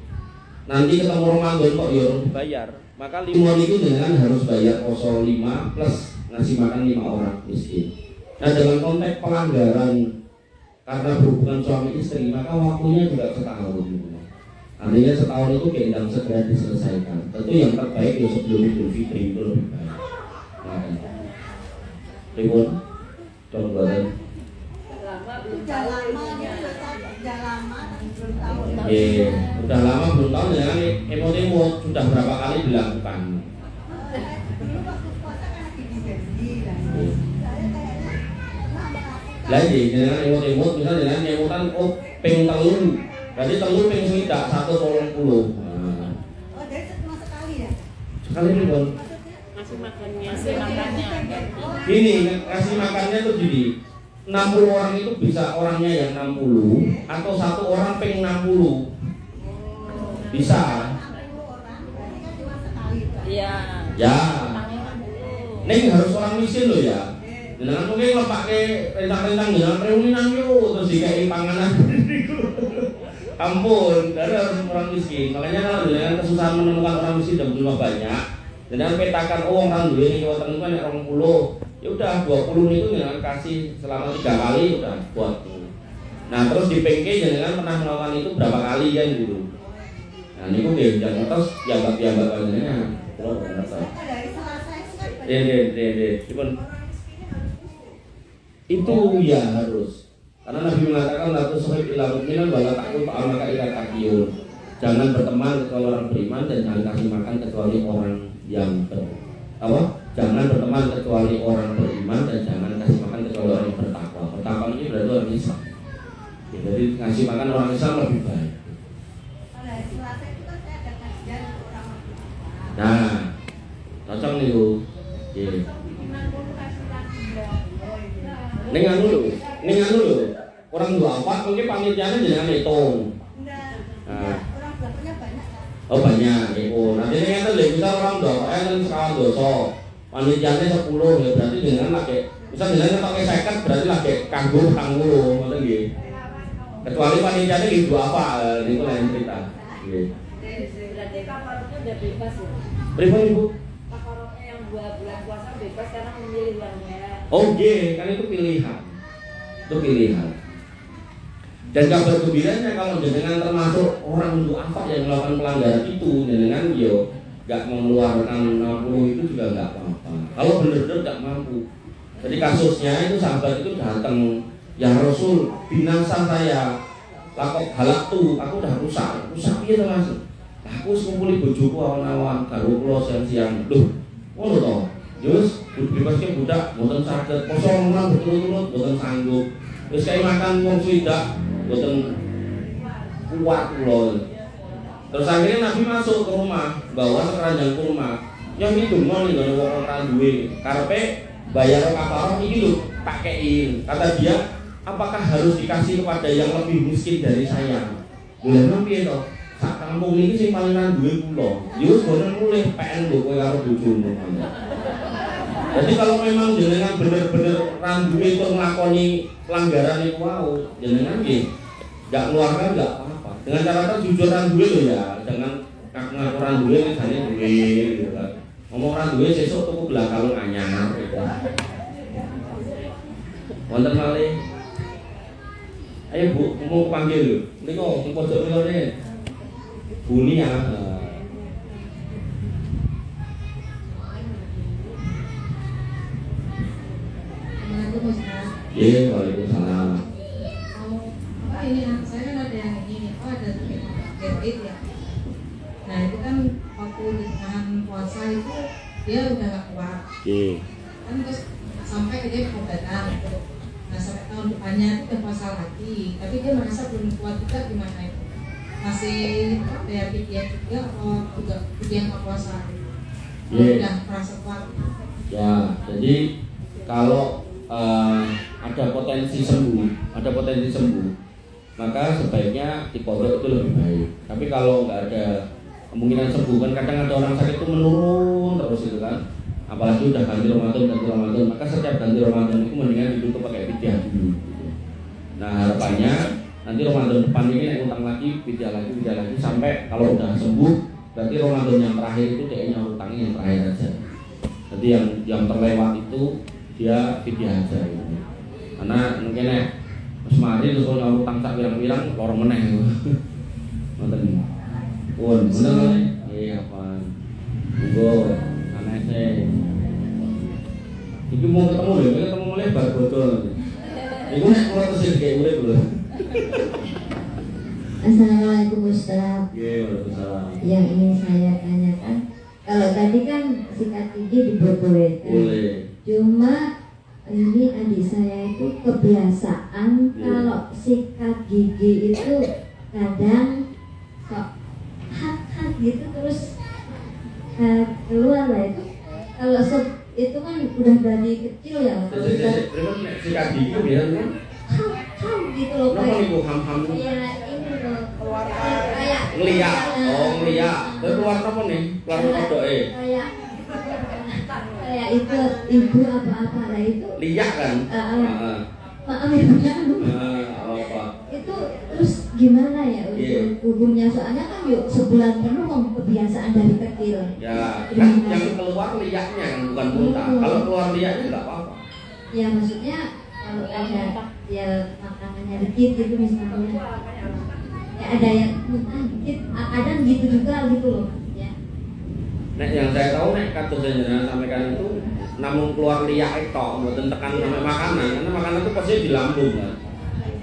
nanti ketemu Ramadan kok ya harus dibayar. Maka 5 niki jenengan harus bayar poso 5 plus ngasih makan 5 orang miskin. Nah dengan konteks pelanggaran karena berhubungan suami istri, maka waktunya juga setahun. Artinya setahun itu keendang segera diselesaikan. Tentu yang terbaik ya sebelum Idul Fitri itu lebih baik. Ribut, coba udah lama belum tahu ya kan emot-emot sudah berapa kali dilakukan. Lagi dengan emot-emot misalnya dengan emotan ping telur, berarti telur ping swidak 120. Oh dari sekali ya? Sekali nih Bon. Ngasih makannya. Gini ngasih makannya tuh gini. 60 orang itu bisa orangnya yang 60 atau satu orang ping 60 bisa. Iya. Ya. Ning harus orang miskin loh ya. Jenengan mungkin lepake rencang-rencang jenengan reuninan yo terus dikai panganan. Ampun, ada orang miskin. Makanya kalau jenengan kesusahan menemukan orang miskin dan belum banyak, jenengan petakan orang duwe ning wonten kan 20. Ya udah 20 itu jenengan kasih selama 3 kali udah buat. Nah, terus di PK jenengan pernah melakukan itu berapa kali kan gitu. Nah, niku nggih jangan terus jambak-jambak jenengan. Terus itu ya harus karena Nabi mengatakan la tusahib ila mu'minan wa la ta'kul ta'amaka ila taqiyun. Jangan berteman kecuali orang beriman dan jangan kasih makan kecuali orang yang jangan berteman kecuali orang beriman dan jangan kasih makan kecuali orang yang bertakwa. Bertakwa ini berarti orang Islam. Ya, jadi ngasih makan orang Islam lebih baik. Nah, cocok nih Bu. Ning anu lho. Orang dua apa mungkin panitianya jangan hitung. Nah. Oh banyak, nanti ini kan bisa orang dua, kan sekawan dosa. Panitianya 10 ya berarti dengan lagi. Misal dengan pakai seket berarti lagi kanggo ngoten nggih. Kecuali panitianya di dua apa, niku lain cerita. Nggih. Berarti kafarotnya udah bebas ya? Pripun Ibu? Kafarotnya yang 2 bulan puasa bebas karena memilih uangnya. Oh nggih, kan itu pilihan. Itu pilihan. Dan kabar gembiranya kalau jenengan termasuk orang untuk apa yang melakukan pelanggaran itu, jenengan yo nggak mengeluarkan 60 itu juga nggak apa-apa. Kalau benar-benar nggak mampu. Jadi kasusnya itu sahabat itu datang, ya Rasul binasa saya, lakok halak tuh, aku udah rusak gitu Mas. Aku ngumpuli bojoku awan-awan, karo kula siang-siang. Loh, ngono to. Yus, bebasnya budak, boten saged, kosong lan berturut-turut boten sanggup. Wis kae makan wong swidak, boten kuat kula. Terus akhirnya Nabi masuk ke rumah, bawa sekeranjang kurma. Yang itu mau nih gak wong ora duwe. Karepe bayar kafarah iki lho tak kei. Kata dia, apakah harus dikasih kepada yang lebih miskin dari saya? Lha nang piye to? Sak kampung iki sing paling ra duwe kula. Ya wis boten mulih PN lho kowe karo bojomu. Jadi kalau memang jenengan bener-bener randuwe untuk nglakoni pelanggaran itu mau, jenengan nggih enggak keluarkan enggak apa-apa. Dengan catatan jujur randuwe lho ya, jangan ngaku randuwe misalnya duwe gitu kan. Ngomong randuwe sesuk tuku belah kalung anyar gitu. Wonten malih. Ayo Bu, mau panggil lho. Niku sing pojok lorone. Buni ya. Iya, waalaikumsalam. Apa ini? Saya kan ada yang ini, ada Get ya. Nah itu kan waktu di tengah puasa itu dia udah gak kuat. Kan terus sampai dia pengobatan. Nah sampai tahun depannya itu udah puasa lagi, tapi dia merasa belum kuat juga gimana itu? Masih apa ya pikiran juga atau juga pikiran nggak puasa? Udah merasa kuat. Ya, jadi kalau ada potensi sembuh, maka sebaiknya dipodok itu lebih baik. Tapi kalau nggak ada kemungkinan sembuh, kan kadang ada orang sakit itu menurun terus itu kan, apalagi udah ganti Ramadan, maka setiap ganti Ramadan itu mendingan ditutup pakai fidyah dulu. Nah harapannya nanti Ramadan depan ini naik utang lagi, fidyah lagi sampai kalau udah sembuh, berarti Ramadan yang terakhir itu kayaknya utangnya yang terakhir aja. Jadi yang terlewat itu dia fidyah aja gitu. Karena mungkin wis mari terus kalau utang sak pirang-pirang loro meneh. Ngoten. Pun bener nggih apa. Monggo aneh teh. Iki mau ketemu mulai bar botol. Iku nek kula tesih kayak urip lho. Assalamualaikum Ustaz. Waalaikumsalam. Yang ingin saya tanyakan, kalau tadi kan sikat gigi diperbolehkan. Boleh. Cuma ini adik saya itu kebiasaan kalau sikat gigi itu kadang kok hak gitu terus keluar lah itu. Kalau itu kan udah dari kecil ya. Terus sikat gigi biasanya Ham gitu loh kayak. Ham. Kayak ini loh. Kayak Ngeliat. Terus keluar apa nih? Keluar kodoke. Kayak kayak itu ibu apa-apa lah itu liak kan? maaf ya Bu, Apa? itu terus gimana ya Iya. hukumnya soalnya kan yuk sebulan penuh kebiasaan dari kecil. Ya, kan yang keluar liaknya kan bukan muntah. Kalau keluar liaknya nggak apa-apa. Ya maksudnya kalau ada ya makanannya dikit gitu misalnya ya ada yang muntah dikit kadang gitu juga gitu loh maksudnya. Nek yang saya tahu nek kados jenengan sampaikan itu namun keluar liak itu mboten tekan sampai makanan karena makanan itu pasti di lambung kan.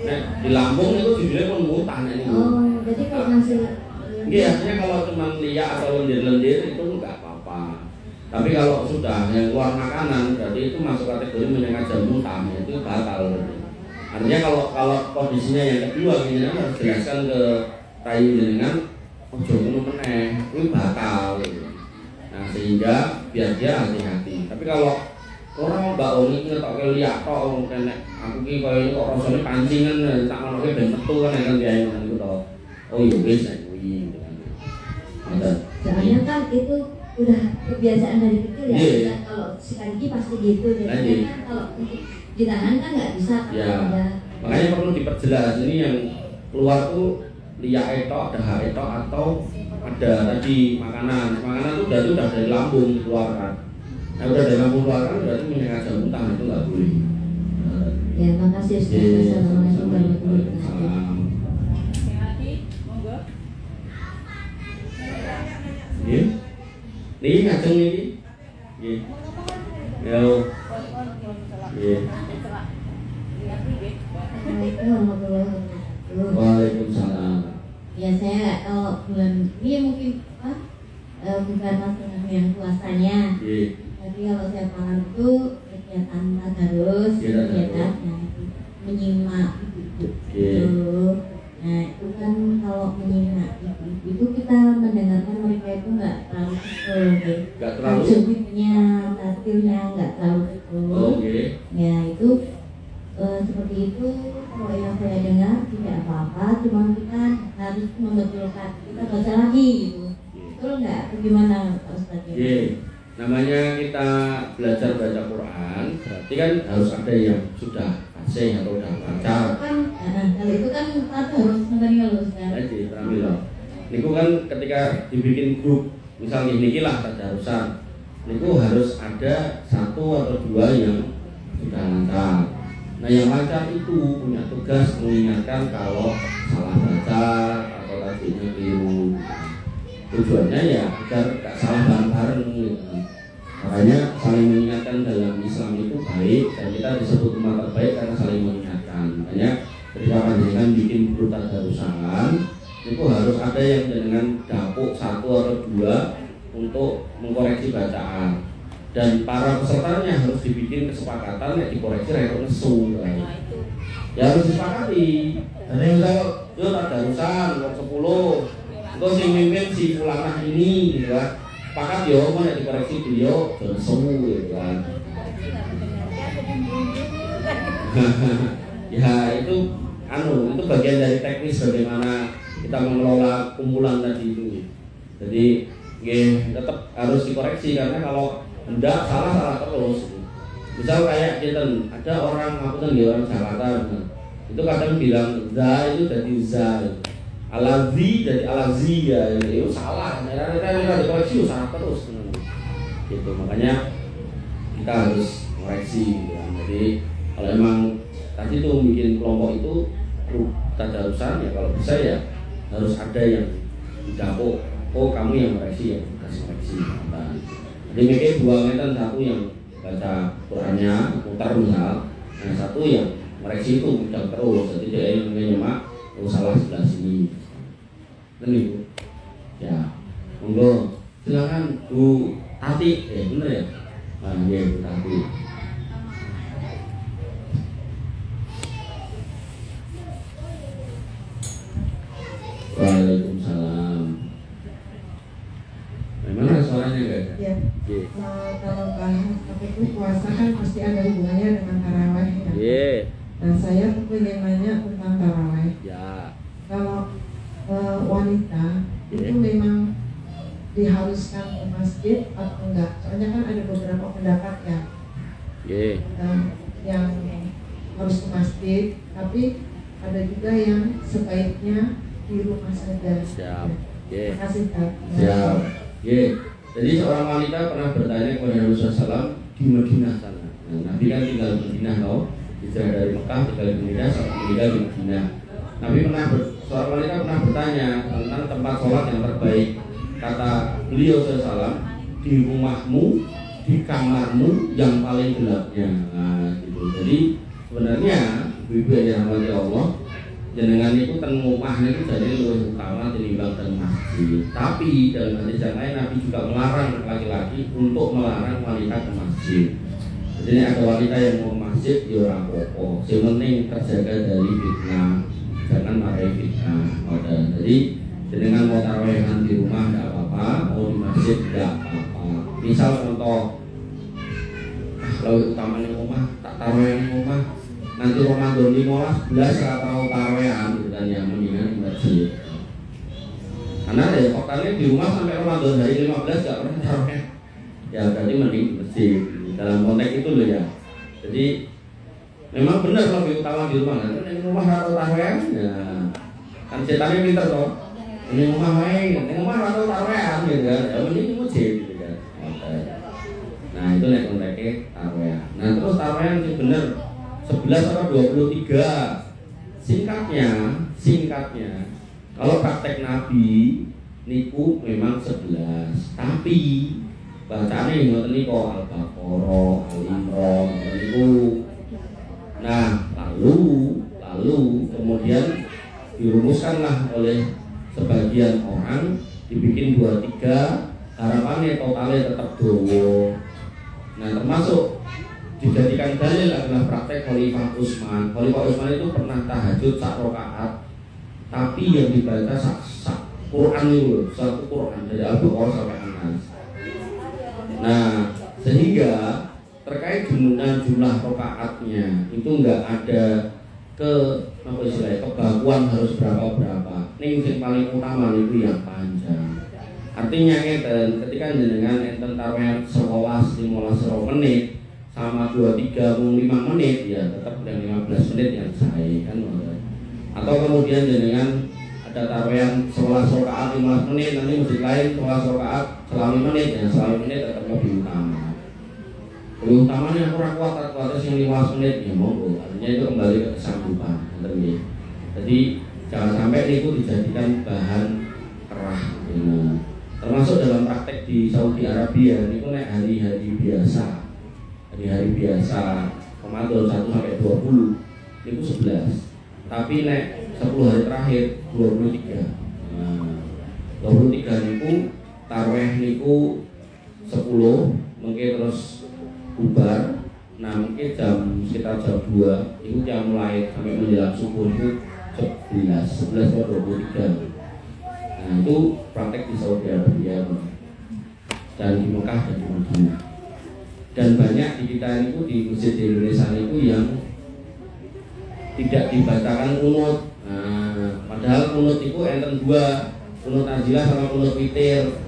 Nek di lambung itu judulnya pun muntah nek niku. Oh jadi kalau ngasih Nggih, artinya kalau cuma liak atau lendir-lendir itu enggak apa-apa. Tapi kalau sudah yang keluar makanan berarti itu masuk kategori menyengaja muntah, itu batal. Artinya kalau kondisinya yang kedua jenengan harus jelaskan ke tayu jenengan ojo ngono meneh, itu batal gitu. Nah, sehingga biar dia hati-hati. Tapi kalau orang mbak Oni ngetokke liak tok kene aku ki koyo kok rasane pancingan tak ngonoke ben metu kan kan dia ngono to. Oh iya wis nek kuwi gitu kan. soalnya kan itu udah kebiasaan dari kecil ya. Iya. Kalau sikat gigi pasti gitu jadi Iya. kan kalau untuk ditahan kan nggak bisa kan Ya. ada. Makanya perlu diperjelas ini yang keluar tuh liak etok, dahak etok atau ada tadi makanan tuh udah dari lambung keluarkan. Nah udah dari lambung keluarkan berarti menyengaja muntah itu nggak boleh. Ya makasih Ustaz. Assalamualaikum warahmatullahi wabarakatuh. Salam. Hati, monggo. Nggih. Niki ngajeng niki. Nggih. Yo. Nggih. Assalamualaikum warahmatullahi wabarakatuh. Waalaikumsalam. Ya saya nggak tahu bulan ini mungkin bukan masalah yang puasanya. Nggih. Tapi kalau saya paham itu kegiatan tadarus, Iya, tadarus. kegiatan yang menyimak ibu-ibu. Iya. Nah itu kan kalau menyimak ibu-ibu itu kita mendengarkan mereka itu nggak terlalu kesel, gitu. Enggak terlalu. Tajwidnya, tatilnya nggak terlalu kesel. Oh, nggih. Ya itu seperti itu kalau yang saya dengar tidak apa-apa, cuma kita harus membetulkan kita baca lagi gitu. Betul nggak? Atau gimana Pak Ustadz? Nggih. Namanya kita belajar baca Quran, berarti kan harus ada yang sudah fasih atau udah baca. Itu kan, kalau itu kan satu harus menerima loh Ustaz. Jadi terambil. Niku kan ketika dibikin grup, misalnya niki lah tadarusan, niku harus ada satu atau dua yang sudah lancar. Nah yang lancar itu punya tugas mengingatkan kalau salah baca atau tajwidnya keliru. Tujuannya ya agar gak salah bareng-bareng gitu. Makanya saling mengingatkan dalam Islam itu baik dan kita disebut umat terbaik karena saling mengingatkan. Makanya ketika panjenengan bikin grup tadarusan itu harus ada yang dengan dapuk satu atau dua untuk mengkoreksi bacaan. Dan para pesertanya harus dibikin kesepakatan yang dikoreksi rekor nesu. Ya harus disepakati. Dan yang misalnya yo tadarusan nomor 10 engko sing mimpin si fulanah ini gitu kan. Pakat yo mau nek dikoreksi beliau bersemu gitu kan. Ya itu itu bagian dari teknis bagaimana kita mengelola kumpulan tadi itu. Jadi tetap harus dikoreksi karena kalau enggak salah terus. Misal kayak kita ada orang ngapunten nggih orang Jakarta itu kadang bilang za itu jadi za. Alazi dari alazi ya itu salah. Mereka dikoreksi salah terus. Gitu makanya kita harus koreksi gitu kan. Jadi kalau emang tadi tuh bikin kelompok itu grup tadarusan ya kalau bisa ya harus ada yang didapuk. Oh kamu yang koreksi ya kasih koreksi. Nah, jadi mikir dua ngeten, satu yang baca Qurannya putar misal, nah satu yang koreksi itu mudah terus. Jadi dia yang nyemak salah sebelah sini. Ini Bu. Ya. Monggo. Silakan Bu Tati. Bener ya? Nah, iya Bu Tati. Waalaikumsalam. Memang suaranya enggak ada? Ya. Iya. Kalau bahas topik itu puasa kan pasti ada hubungannya dengan tarawih ya. Iya. Nah saya tuh pengen nanya tentang tarawih. Ya. Kalau wanita itu Iya. memang diharuskan masjid atau enggak. Soalnya kan ada beberapa pendapat ya yang harus ke masjid, tapi ada juga yang sebaiknya di rumah saja. Siap. Terima kasih Kak. Siap. Jadi seorang wanita pernah bertanya kepada Rasulullah SAW di Madinah sana. Nah, Nabi kan tinggal di Madinah hijrah dari Mekah tinggal di Madinah, tinggal di Madinah. Nabi seorang wanita pernah bertanya tentang tempat sholat yang terbaik. Kata beliau SAW, di rumahmu, di kamarmu yang paling gelapnya. Nah, gitu. Jadi sebenarnya ibu-ibu yang dirahmati Allah, jenengan itu ten rumah itu jadi lebih utama tinimbang ten masjid. Tapi dalam hadis yang lain Nabi juga melarang laki-laki untuk melarang wanita ke masjid. Jadi ini ada wanita yang mau ke masjid ya ora apa-apa. Yang penting terjaga dari fitnah, jangan marahi fitnah. Jadi jenengan mau tarawih di rumah enggak apa-apa, mau di masjid enggak apa-apa. Misal contoh, kalau utama di rumah tak tarawih di rumah, nanti Ramadan 15 atau tarawih gitu kan ya, mendingan di masjid. Karena ya faktanya di rumah sampai Ramadan hari 15 gak pernah tarawih. Ya berarti mending di masjid. Dalam konteks itu loh ya. Jadi memang benar lebih utama di rumah. Karena di rumah atau tarawih ya kan setannya pintar toh. Ini rumah main, ini rumah atau tarawih gitu kan. Ya mending di masjid gitu kan. Nah itu nek konteksnya tarawih. Nah terus tarawih yang benar 11 atau 23. Singkatnya kalau praktek Nabi niku memang 11. Tapi bacaannya ngoten niku Al-Baqarah, Al-Imran niku. Nah, lalu kemudian dirumuskanlah oleh sebagian orang dibikin 23, harapannya totalnya tetap dowo. Nah, termasuk dijadikan dalil adalah praktek Khalifah Utsman. Khalifah Utsman itu pernah tahajud sak rakaat, tapi yang dibaca sak Quran itu, satu Quran dari Al-Baqarah sampai An-Nas. Nah, sehingga terkait dengan jumlah rakaatnya itu enggak ada kebakuan harus berapa. Ini yang paling utama itu yang panjang. Artinya ketika jenengan enten tarawih 15 menit sama 23 5 menit ya tetap yang 15 menit yang saya kan. Atau kemudian jenengan ada tarawih yang 11 rakaat 15 menit, nanti masjid lain 11 rakaat selama 5 menit ya selama menit tetap lebih utama. Lebih utamanya aku kuat yang 15 menit ya monggo. Artinya itu kembali ke kesanggupan. Jadi jangan sampai itu dijadikan bahan kerah. Ya. Termasuk dalam praktek di Saudi Arabia itu nek hari-hari biasa Ramadan 1 sampai 20 itu 11. Tapi nek 10 hari terakhir 23. Nah, 23 niku tarawih niku 10 mungkin terus bubar. Nah, mungkin sekitar jam 2 itu jam mulai sampai menjelang subuh itu 11 atau 23. Nah, itu praktek di Saudi Arabia dan di Mekah dan di Madinah. Dan banyak di kita itu di masjid di Indonesia itu yang tidak dibacakan kunut. Nah, padahal kunut itu enten 2, kunut ajilah sama kunut witir.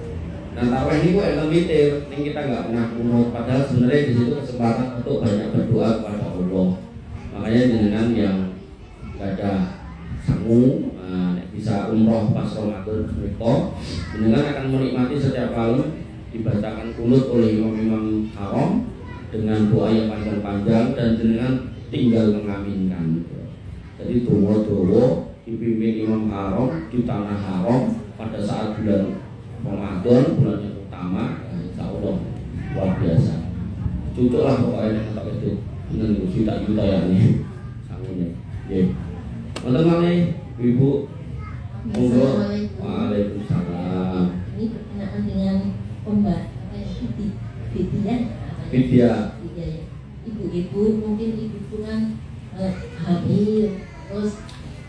Nah, tarawih ini enten witir, ini kita nggak pernah kunut. Padahal sebenarnya di situ kesempatan untuk banyak berdoa kepada Allah. Makanya jenengan yang nggak ada sangu, bisa umroh pas Ramadan mereka, jenengan akan menikmati setiap malam dibacakan kunut oleh imam-imam haram dengan doa yang panjang-panjang dan jenengan tinggal mengaminkan. Jadi doa-doa dipimpin imam haram di tanah haram pada saat bulan Ramadan, bulan yang utama, insya Allah luar biasa. Cocok lah pokoknya tak itu dengan juta ya nih sangunya. Ya, teman-teman ibu, monggo. Waalaikumsalam. Ini berkenaan dengan Vidya. Ibu-ibu mungkin ibu kan hamil terus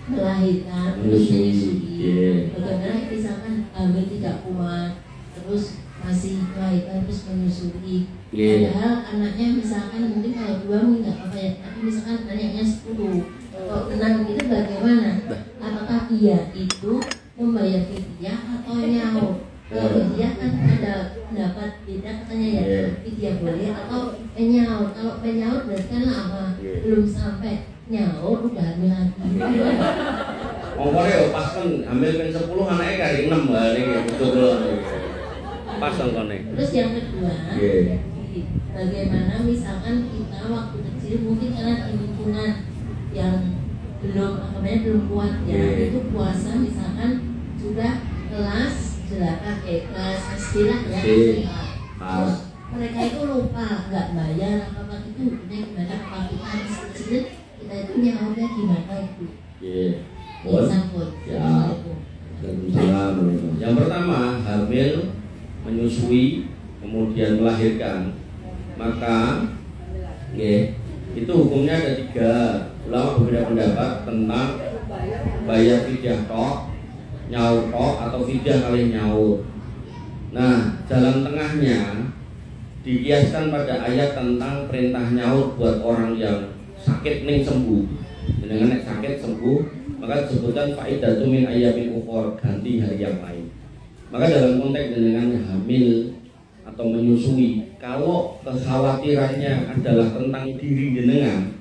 melahirkan menyusui. Bagaimana misalkan hamil tidak kuat terus masih melahirkan terus menyusui. Padahal anaknya misalkan mungkin kalau 2 mungkin nggak apa ya, tapi misalkan anaknya 10 atau 6 itu bagaimana? Apakah dia itu membayar fidyah atau nyaur? Kalau fidyah kan ada pendapat Ongkore yo pas kan hamil ping 10 anake kari 6 lah niki bojo kula niki. Pas ongkone. Terus yang kedua, Nggih. bagaimana misalkan kita waktu kecil mungkin karena di lingkungan yang belum agamanya belum kuat ya, itu puasa misalkan sudah kelas 8 kelas SD lah ya. Terus mereka itu lupa nggak bayar apa itu gimana kalau kita habis kecil kita itu nyaurnya gimana itu? Nggih. Sangkut. Ya. Yang pertama, hamil, menyusui, kemudian melahirkan, maka itu hukumnya ada 3. Ulama berbeda pendapat tentang bayar fidyah tok, nyaur tok, atau fidyah kali nyaur. Nah, jalan tengahnya dikiaskan pada ayat tentang perintah nyaur buat orang yang sakit ning sembuh. Dengan nek sakit sembuh, maka disebutkan faidatu min ayyamin ukhor, ganti hari yang lain. Maka dalam konteks dengan hamil atau menyusui, kalau kekhawatirannya adalah tentang diri jenengan,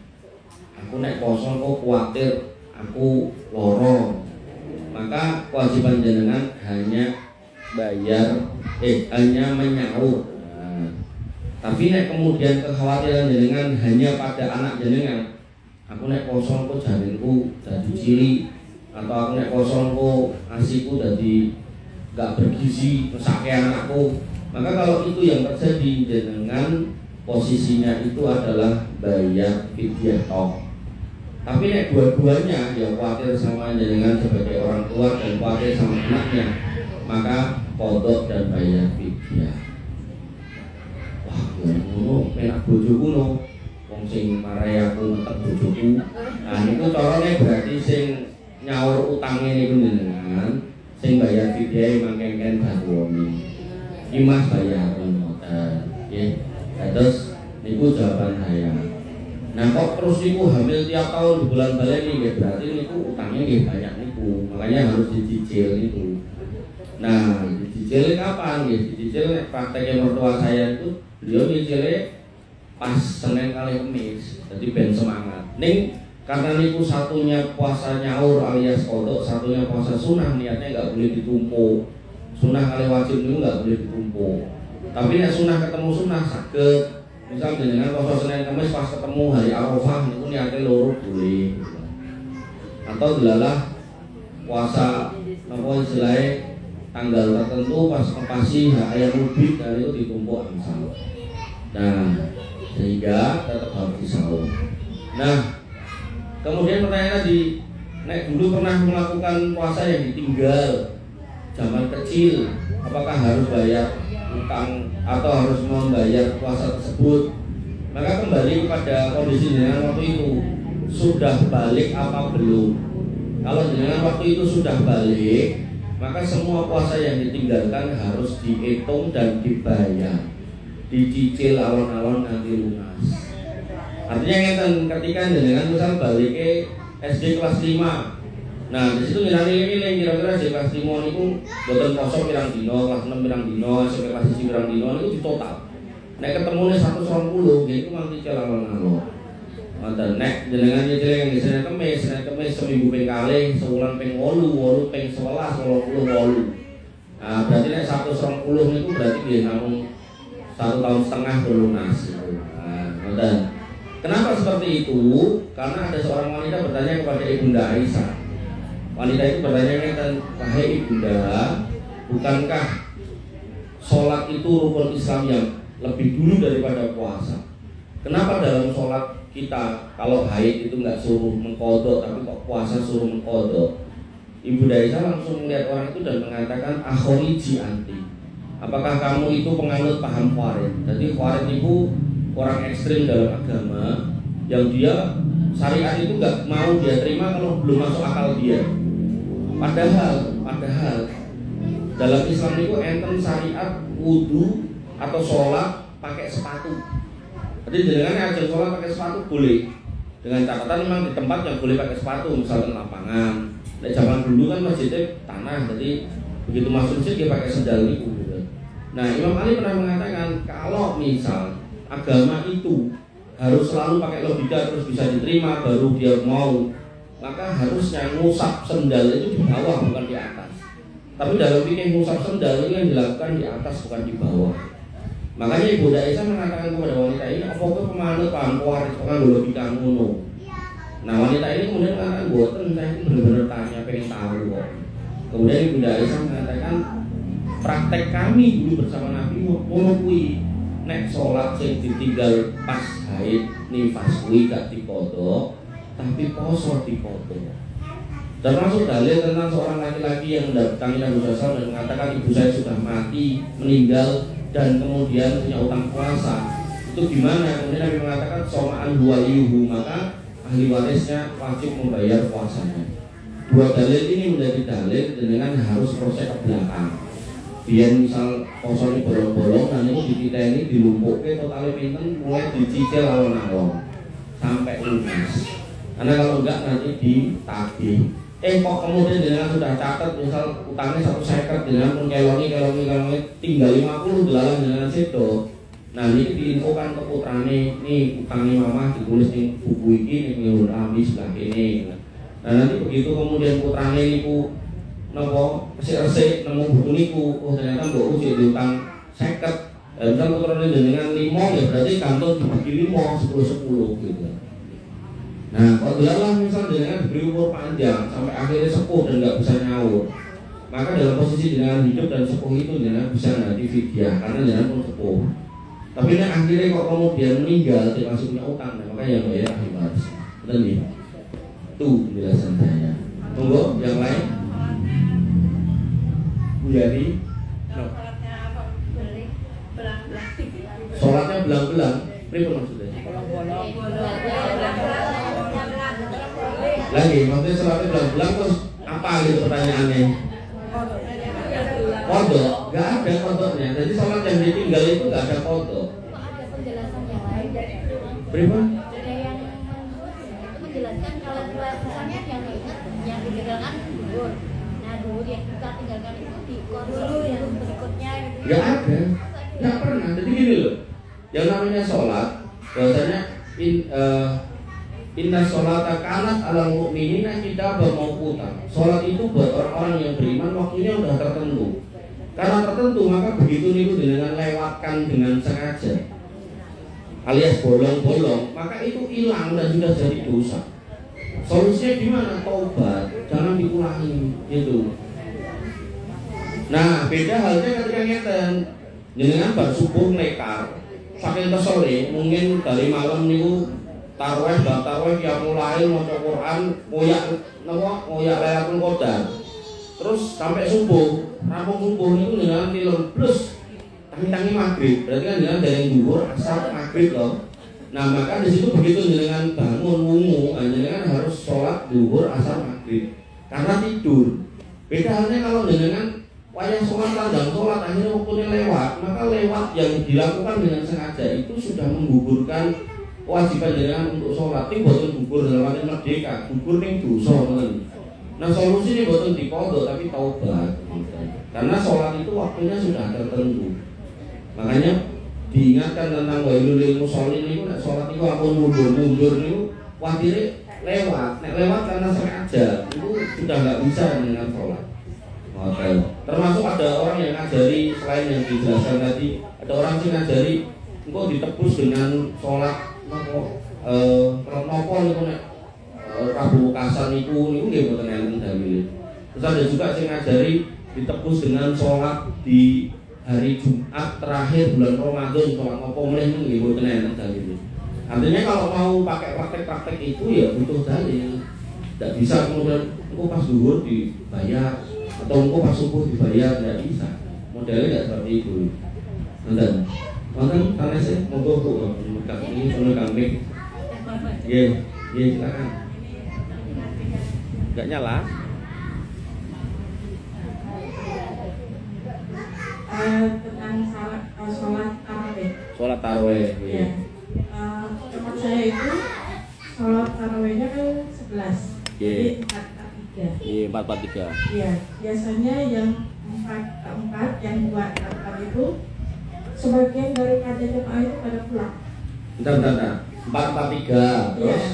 aku nek kosong kok khawatir aku loro, maka kewajiban jenengan hanya bayar hanya menyaur. Nah, tapi nek kemudian kekhawatiran jenengan hanya pada anak jenengan, aku nek kosong kok jarinku dadi cili, atau aku nek kosong kok asiku dadi gak bergizi mesake anakku, maka kalau itu yang terjadi jenengan posisinya itu adalah bayar fidyah tok. Tapi nek dua-duanya ya khawatir sama jenengan sebagai orang tua dan khawatir sama anaknya, maka kodok dan bayar fidyah. Wah, ngono penak bojoku no. Wong sing marai aku ngetek bojoku. Nah niku carane berarti sing nyaur utange niku jenengan, sing bayar fidyah mangken-ken bantuani. Iki Mas bayaran ngoten. Nggih. Terus niku jawaban saya. Nah kok terus niku hamil tiap tahun di bulan balen nggih berarti niku utangnya nggih banyak niku. Makanya harus dicicil niku. Nah, dicicil kapan nggih? Dicicil prakteknya mertua saya itu beliau nyicile pas Senin kali Kamis. Jadi ben semangat. Ning karena niku satunya puasa nyaur alias kodok, satunya puasa sunnah, niatnya nggak boleh ditumpuk. Sunnah kali wajib niku nggak boleh ditumpuk. Tapi nek sunnah ketemu sunnah saged. Misal dengan puasa Senin Kamis pas ketemu hari Arafah niku niate loro boleh. Atau delalah puasa napa istilahnya tanggal tertentu pas ngepasi ayam mubik dan itu ditumpuk misal. Nah, sehingga tetap harus disahur. Nah, kemudian pertanyaan tadi, nek dulu pernah melakukan puasa yang ditinggal zaman kecil, apakah harus bayar utang atau harus membayar puasa tersebut? Maka kembali kepada kondisi jenengan waktu itu, sudah balik apa belum? Kalau jenengan waktu itu sudah balik, maka semua puasa yang ditinggalkan harus dihitung dan dibayar, dicicil alon-alon nanti lunas. Artinya ngeten, ketika jenengan misal balik ke SD kelas 5, nah disitu ngiling-ngiling kira-kira SD kelas 5 niku boten poso pirang dino, kelas 6 pirang dino, sampai kelas 1 pirang dino niku ditotal. Nek ketemune 120 nggih iku mang cicil alon-alon. Wonten nek jenengan nyicil yang di Senin Kamis seminggu ping kalih, sebulan ping 8 ping 11, 88. Nah, berarti nek 120 niku berarti nggih namung 1,5 tahun berlunas. Nah, wonten. Kenapa seperti itu? Karena ada seorang wanita bertanya kepada Ibunda Aisyah. Wanita itu bertanya, wahai Ibunda, bukankah sholat itu rukun Islam yang lebih dulu daripada puasa? Kenapa dalam sholat kita kalau haid itu nggak suruh mengkodok, tapi kok puasa suruh mengkodok? Ibunda Aisyah langsung melihat orang itu dan mengatakan, akhoriji anti. Apakah kamu itu penganut paham Khawarij? Jadi Khawarij itu orang ekstrim dalam agama yang dia syariat itu nggak mau dia terima kalau belum masuk akal dia. Padahal dalam Islam itu enten syariat wudu atau sholat pakai sepatu. Jadi jangan aja sholat pakai sepatu boleh, dengan catatan memang di tempat yang boleh pakai sepatu, misalkan lapangan. Nah, zaman dulu kan masjidnya tanah, jadi begitu masuk masjid dia pakai sendal itu. Nah, Imam Ali pernah mengatakan kalau misal agama itu harus selalu pakai logika terus bisa diterima baru dia mau maka harusnya ngusap sendal itu di bawah bukan di atas. Tapi dalam fikih ngusap sendal itu yang dilakukan di atas bukan di bawah. Makanya Ibu Aisyah mengatakan kepada wanita ini, apa kau pemanut pampuar itu kan logika ngono. Nah wanita ini kemudian mengatakan, boten saya itu benar-benar tanya pengen tahu kok. Kemudian Ibu Aisyah mengatakan, praktek kami dulu bersama Nabi ngono kuwi. Nek sholat sing ditinggal pas haid nifas kuwi gak diqodho, tapi poso diqodho. Termasuk dalil tentang seorang laki-laki yang mendatangi Nabi SAW dan mengatakan ibu saya sudah mati, meninggal dan kemudian punya utang puasa. Itu gimana? Kemudian Nabi mengatakan somaan huwaliyuhu, maka ahli warisnya wajib membayar puasanya. Dua dalil ini menjadi dalil dengan harus proses ke belakang. Biar misal posone bolong-bolong, nanti itu dititeni dilumpukke totalnya pinten mulai dicicil alon-alon sampai lunas. Karena kalau enggak nanti ditagih. Kok kemudian dengan sudah catat misal utangnya 150 dengan pun kelongi tinggal 50 delalah dengan situ. Nah ini diinfokan ke putrane, nih utangnya mama ditulis di buku ini nih Ami sebelah ini. Nah nanti begitu kemudian putrane niku nopo resik nemu buku niku, oh ternyata mbok uji diutang 50. Misal putrane dengan 5 ya berarti kantor dibagi 5 10 gitu. Nah, kalau delalah misal dengan diberi umur panjang sampai akhirnya sepuh dan nggak bisa nyaur, maka dalam posisi dengan hidup dan sepuh itu dengan bisa nanti fidyah karena dengan pun sepuh. Tapi ini akhirnya kok kemudian meninggal termasuk punya utang, nah, maka yang bayar ahli waris. Betul nih? Itu penjelasan saya. Tunggu yang lain. Bu Yani. No. Sholatnya belang-belang. Berapa maksudnya? Lagi, maksudnya sholatnya belang-belang terus apa gitu pertanyaannya? Kodok, nggak ada kodoknya. Jadi sholat yang ditinggal itu nggak ada kodok. Ada penjelasan yang lain. Berapa? Ada yang menjelaskan kalau misalnya yang ditinggalkan dulu. Nah dulu yang kita tinggalkan itu di dulu yang berikutnya. Nggak ada, nggak pernah. Jadi gini loh, yang namanya sholat, bahasanya inna sholata kanat ala mu'minina kitaban mawquta. Sholat itu buat orang-orang yang beriman waktunya udah tertentu. Karena tertentu maka begitu niku dengan lewatkan dengan sengaja alias bolong-bolong, maka itu hilang dan sudah jadi dosa. Solusinya gimana? Taubat, jangan dikurangi gitu. Nah, beda halnya ketika ngeten jenengan bar subuh nekar saking kesore mungkin dari malam niku tarawih ya mulai maca Quran ngoyak Lailatul Qadar. Terus sampai subuh, rampung subuh niku dengan tilem plus tangi-tangi maghrib. Berarti kan dengan dari zuhur, asar, maghrib loh. Nah, maka di situ begitu dengan bangun wungu, dengan harus sholat zuhur, asar, maghrib. Karena tidur. Beda halnya kalau dengan wayang sholat dan sholat akhirnya waktunya lewat, maka lewat yang dilakukan dengan sengaja itu sudah menggugurkan kewajiban jenengan untuk sholat. Ini bukan gugur dalam arti merdeka, gugur ning dosa tenan. Nah solusi ini bukan dikodok tapi taubat. Karena sholat itu waktunya sudah tertentu. Makanya diingatkan tentang wailul lil musholin itu nek sholat itu apa mundur itu wadirnya lewat. Nek lewat karena sengaja itu sudah nggak bisa dengan sholat. Oke. Termasuk ada orang yang ngajari selain yang dijelaskan tadi, ada orang yang ngajari engkau ditebus dengan sholat nopo niku nek Rabu Kasar niku nggih mboten enten dalile. Terus ada juga sing ngajari ditebus dengan sholat di hari Jumat terakhir bulan Ramadan, sholat nopo meneh niku nggih mboten enten dalile. Artinya kalau mau pakai praktek-praktek itu ya butuh dalil. Tidak bisa kemudian engkau pas zuhur dibayar atau engkau pas subuh dibayar, tidak bisa. Modelnya tidak seperti itu. Nonton karena saya mau buku ini penuh kambing. Iya, silakan. Enggak nyala? Tentang sholat tarawih. Sholat tarawih. Iya. Tempat saya itu sholat tarawihnya kan 11. Jadi 4-4-3. Iya, 4-4-3. Iya, biasanya yang 4-4 yang 2-4 itu sebagian daripada jemaah itu pada pulang. Bentar. 4-4-3 terus?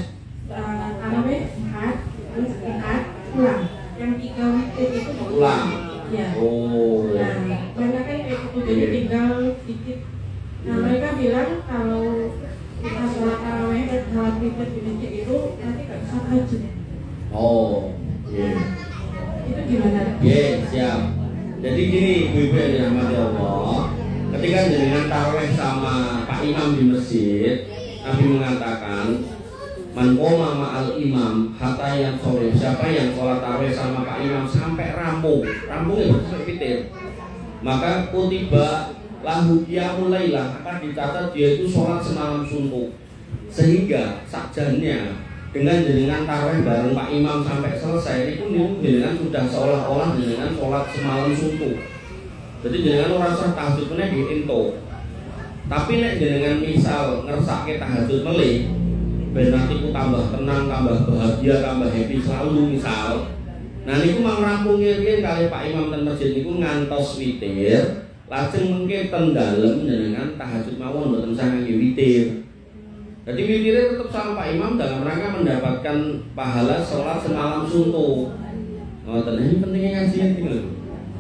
Tarawih 4, pulang. Yang 3 witir itu Pulang. Ya. Oh. Nah, banyak kan kayak gitu, jadi tinggal sedikit. Nah, mereka bilang kalau kita sholat tarawih dan sholat witir di masjid itu nanti nggak bisa tahajud. Oh. Iya. Itu gimana? Iya, siap. Jadi gini, ibu-ibu yang dirahmati Allah, ketika dengan tarawih sama Pak Imam di masjid, Nabi mengatakan, man qoma ma'al imam hatta yang sore, siapa yang sholat tarawih sama Pak Imam sampai rampungnya sampai witir, maka kutiba lahu qiyamul lailah, akan dicatat dia itu sholat semalam suntuk. Sehingga sakjanya dengan tarawih bareng Pak Imam sampai selesai itu dengan sudah seolah-olah dengan sholat semalam suntuk. Jadi dengan orang sholat tahajud meneh diinto. Tapi nek dengan misal ngersake tahajud melih, ben nanti ku tambah tenang, tambah bahagia, tambah happy selalu misal. Nah niku mang rampunge riyen kali Pak Imam ten masjid niku ngantos witir, lajeng mengke ten dalem jenengan tahajud mawon mboten sange witir. Jadi witirnya tetap sama Pak Imam dalam rangka mendapatkan pahala sholat semalam suntuk. Ngoten ini pentingnya ngaji iki lho.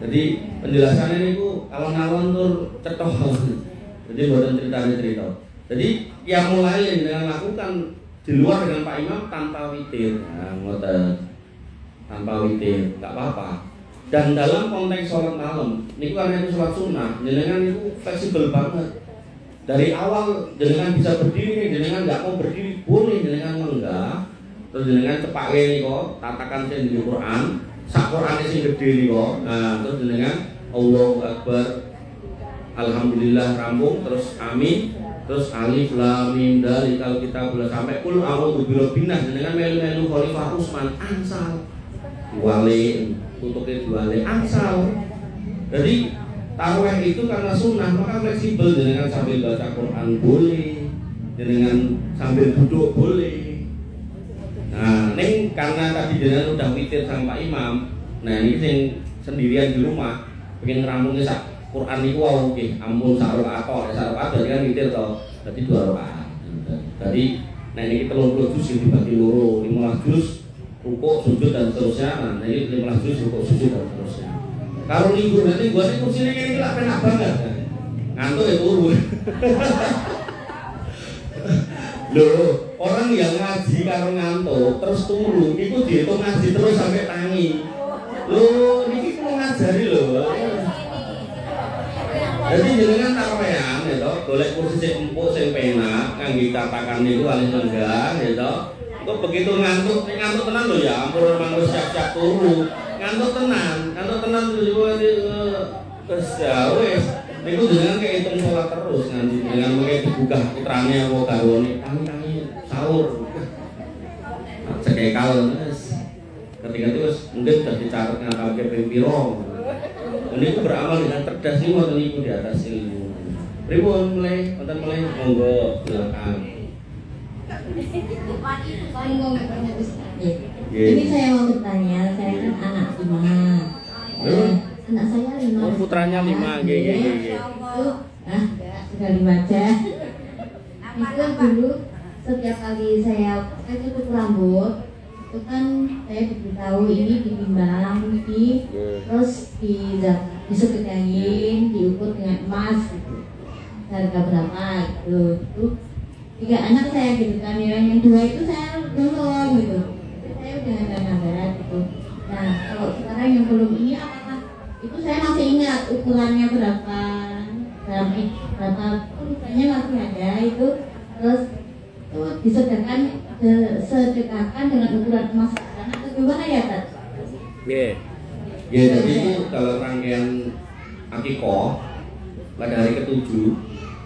Jadi penjelasannya niku alon-alon tur cetha. Jadi buatan cerita. Jadi yang mulai dengan lakukan di luar dengan Pak Imam tanpa witir, nah, ngoten, tanpa witir, nggak apa-apa. Dan dalam konteks sholat malam, niku karena itu sholat sunnah, jenengan itu fleksibel banget. Dari awal jenengan bisa berdiri, jenengan nggak mau berdiri boleh, jenengan enggak. Terus jenengan cepak ini kok, tatakan saya di Quran, sak Quran sing gede nih kok. Nah, terus jenengan Allahu Akbar. Alhamdulillah rampung, terus amin, terus alif lam mim dalikal kitab sampai kul a'udzu birabbin nas dengan melu-melu Khalifah Utsman angsal wale tutuke wale angsal. Jadi tarawih itu karena sunnah maka fleksibel, dengan sambil baca Quran boleh, dengan sambil duduk boleh. Nah, neng karena tadi dengan udah witir sama Pak Imam, nah ini sing sendirian di rumah pengen ngerampungnya sak Quran itu wow, oke, ampun sak rakaat berarti kan witir toh. Berarti 2 rakaat. Jadi nah ini 30 juz dibagi loro, 15 juz rukuk, sujud dan seterusnya. Nah, ini 15 juz rukuk, sujud dan seterusnya. Kalau libur nanti gua nih kursi ini lah penak banget. Ngantuk ya turun. Loh, orang yang ngaji karo ngantuk terus turu, itu dihitung ngaji terus sampai tangi. Loh, ini mau ngajari loh. Jadi jenengan tarawih ya toh, golek kursi sing empuk sing penak, kangge katakan niku paling lenggah ya toh. Kok begitu ngantuk tenan lho ya, ampun mangko siap-siap turu. Ngantuk tenan terus ya wis. Niku jenengan kehitung sholat terus nanti dengan mengke dibuka putrane apa garwane tangi sahur. Cekekal wis. Ketika itu mungkin sudah dicatat ngapalke ping pira. Ini beramal dengan cerdas nih waktu itu di atas ilmu. Pripun mulai, konten mulai monggo silakan. Ini saya mau bertanya, saya kan anak 5. Anak saya 5. Oh, putranya 5, nggih. Sudah 5 aja. Itu dulu setiap kali saya cukur rambut, itu kan saya diberitahu ini ditimbang, terus disegedangin, diukur dengan emas gitu. Harga berapa gitu. Itu 3 anak saya gitu kan, yang 2 itu saya belum gitu. Saya udah ada gambaran gitu. Nah, kalau sekarang yang belum ini apakah itu saya masih ingat ukurannya berapa, berapa ukurannya masih ada itu, terus itu disedekahkan dengan ukuran emas sekarang atau gimana ya, Tat? Nggih. Ya, jadi itu kalau rangkaian akikoh pada hari ke-7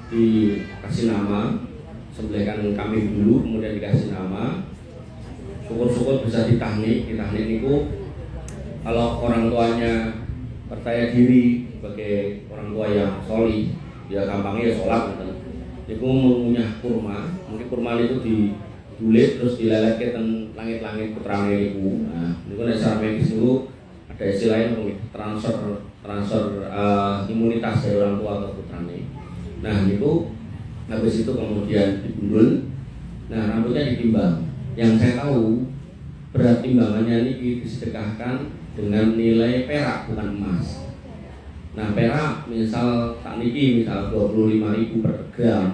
dikasih nama, sembelihkan kambing dulu, kemudian dikasih nama. Syukur-syukur bisa ditahnik niku kalau orang tuanya percaya diri sebagai orang tua yang sholih, ya gampangnya ya sholat gitu. Iku mengunyah kurma, mungkin kurma itu dibulet terus dileletke teng langit-langit putrane niku. Nah, niku nek secara medis niku ada istilahnya transfer imunitas dari orang tua ke putrane. Nah, niku habis itu kemudian dibundul. Nah, rambutnya ditimbang. Yang saya tahu berat timbangannya ini disedekahkan dengan nilai perak bukan emas. Nah perak misal tak niki misal 25.000 per gram.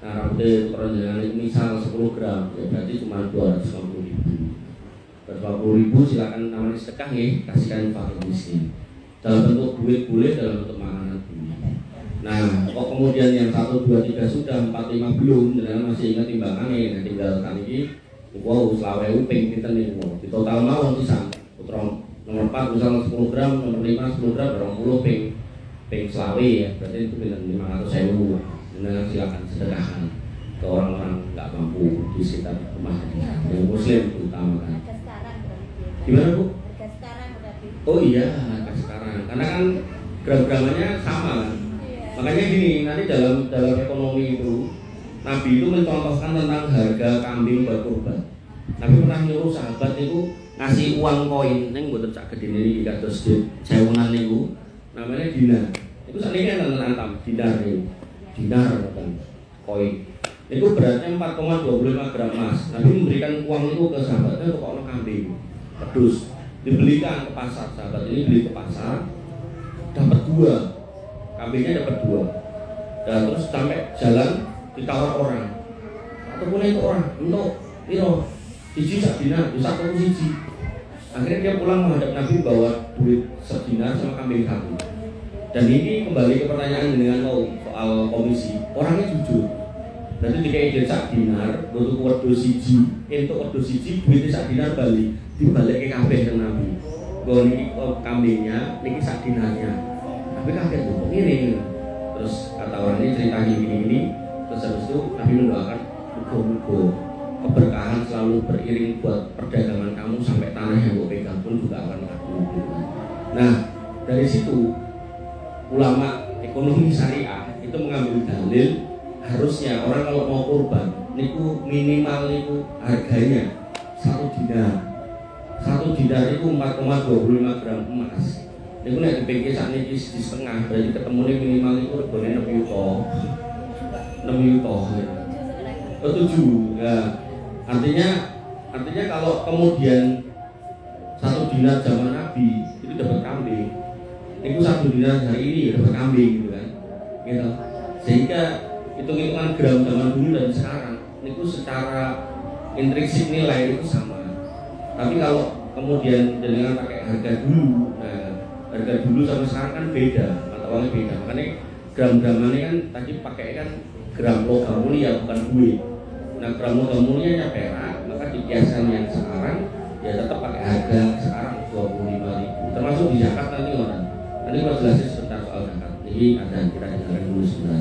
Nah rambutnya perenjangan itu misal 10 gram, ya berarti cuma 250.000. 250.000 silakan namanya sedekah ya, kasihkan fakir miskin. Dalam bentuk duit boleh, dalam bentuk makanan boleh. Nah kok kemudian yang 1, 2, 3 sudah, 4, 5 belum, dan masih ingat timbangannya, nah tinggal kali ini wow, selawe ping pinten nih, di total mau bisa putra nomor 4 misalnya 10 gram, nomor 5 10 gram, 20 ping selawe ya, berarti itu pinten 500.000. Dan silakan sedekahkan ke orang-orang nggak mampu di sekitar rumah yang muslim terutama kan. Harga sekarang berarti. Gimana Bu? Harga sekarang berarti. Oh iya, harga sekarang, karena kan gram-gramannya sama kan. Makanya gini, nanti dalam ekonomi itu Nabi itu mencontohkan tentang harga kambing buat kurban. Nabi pernah nyuruh sahabat itu ngasih uang koin, neng buat cak gede ini kados jewunan niku, namanya dinar. Itu saat ini kan antam dinar itu, dinar kan koin. Itu beratnya 4,25 gram emas. Nabi memberikan uang itu ke sahabatnya untuk orang kambing, pedus, dibelikan ke pasar. Sahabat ini beli ke pasar, dapat 2, kambingnya dapat 2. Dan terus sampai jalan ditawar orang, ataupun itu orang untuk piro siji sak dinar, bisa toko siji. Akhirnya dia pulang menghadap Nabi bawa duit sedinar sama kambing satu. Dan ini kembali ke pertanyaan dengan soal komisi. Orangnya jujur. Berarti dikai dia sak dinar, untuk wedhus siji, entuk wedhus siji duit sak dinar balik, dibalik ke kabeh ke Nabi. Bahwa niki kambingnya, niki sak dinarnya. Tapi kaget tuh, ini. Terus kata orang ini cerita gini-gini. Terus habis itu Nabi mendoakan muga-muga keberkahan selalu beriring buat perdagangan kamu sampai tanah yang gue pegang pun juga akan laku. Nah dari situ ulama ekonomi syariah itu mengambil dalil harusnya orang kalau mau kurban niku minimal niku harganya 1 dinar. 1 dinar itu 4,25 gram emas. Niku nek dipikir sak niki di setengah berarti ketemune minimal niku regane 6 juta. 6 juta ya. 7 ya. Artinya kalau kemudian 1 dinar zaman Nabi itu dapat kambing. Itu 1 dinar hari ini dapat kambing gitu kan. Gitu. Sehingga hitung-hitungan gram zaman dulu dan sekarang itu secara intrinsik nilai itu sama. Tapi kalau kemudian dengan pakai harga dulu, nah harga dulu sama sekarang kan beda, mata uangnya beda. Makanya gram-gramannya kan tadi pakai kan gram logam mulia bukan duit. Nah gram logam mulianya perak, maka di kiasan yang sekarang ya tetap pakai harga sekarang 25.000. Termasuk di zakat nanti orang. Nanti kalau jelasin sebentar soal zakat. Ini ada kita dengarkan dulu sebentar.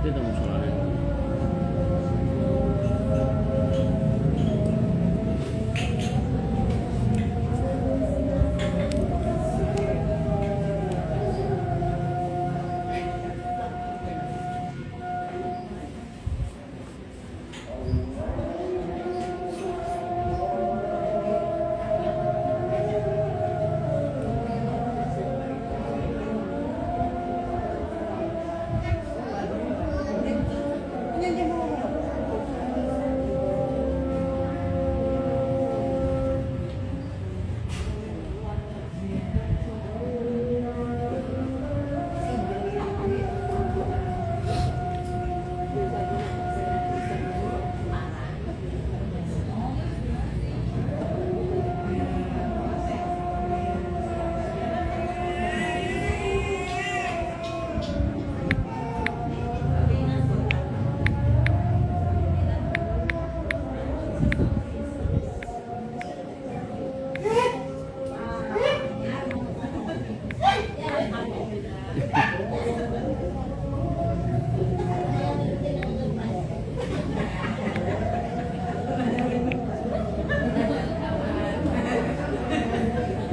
Itu masalahnya.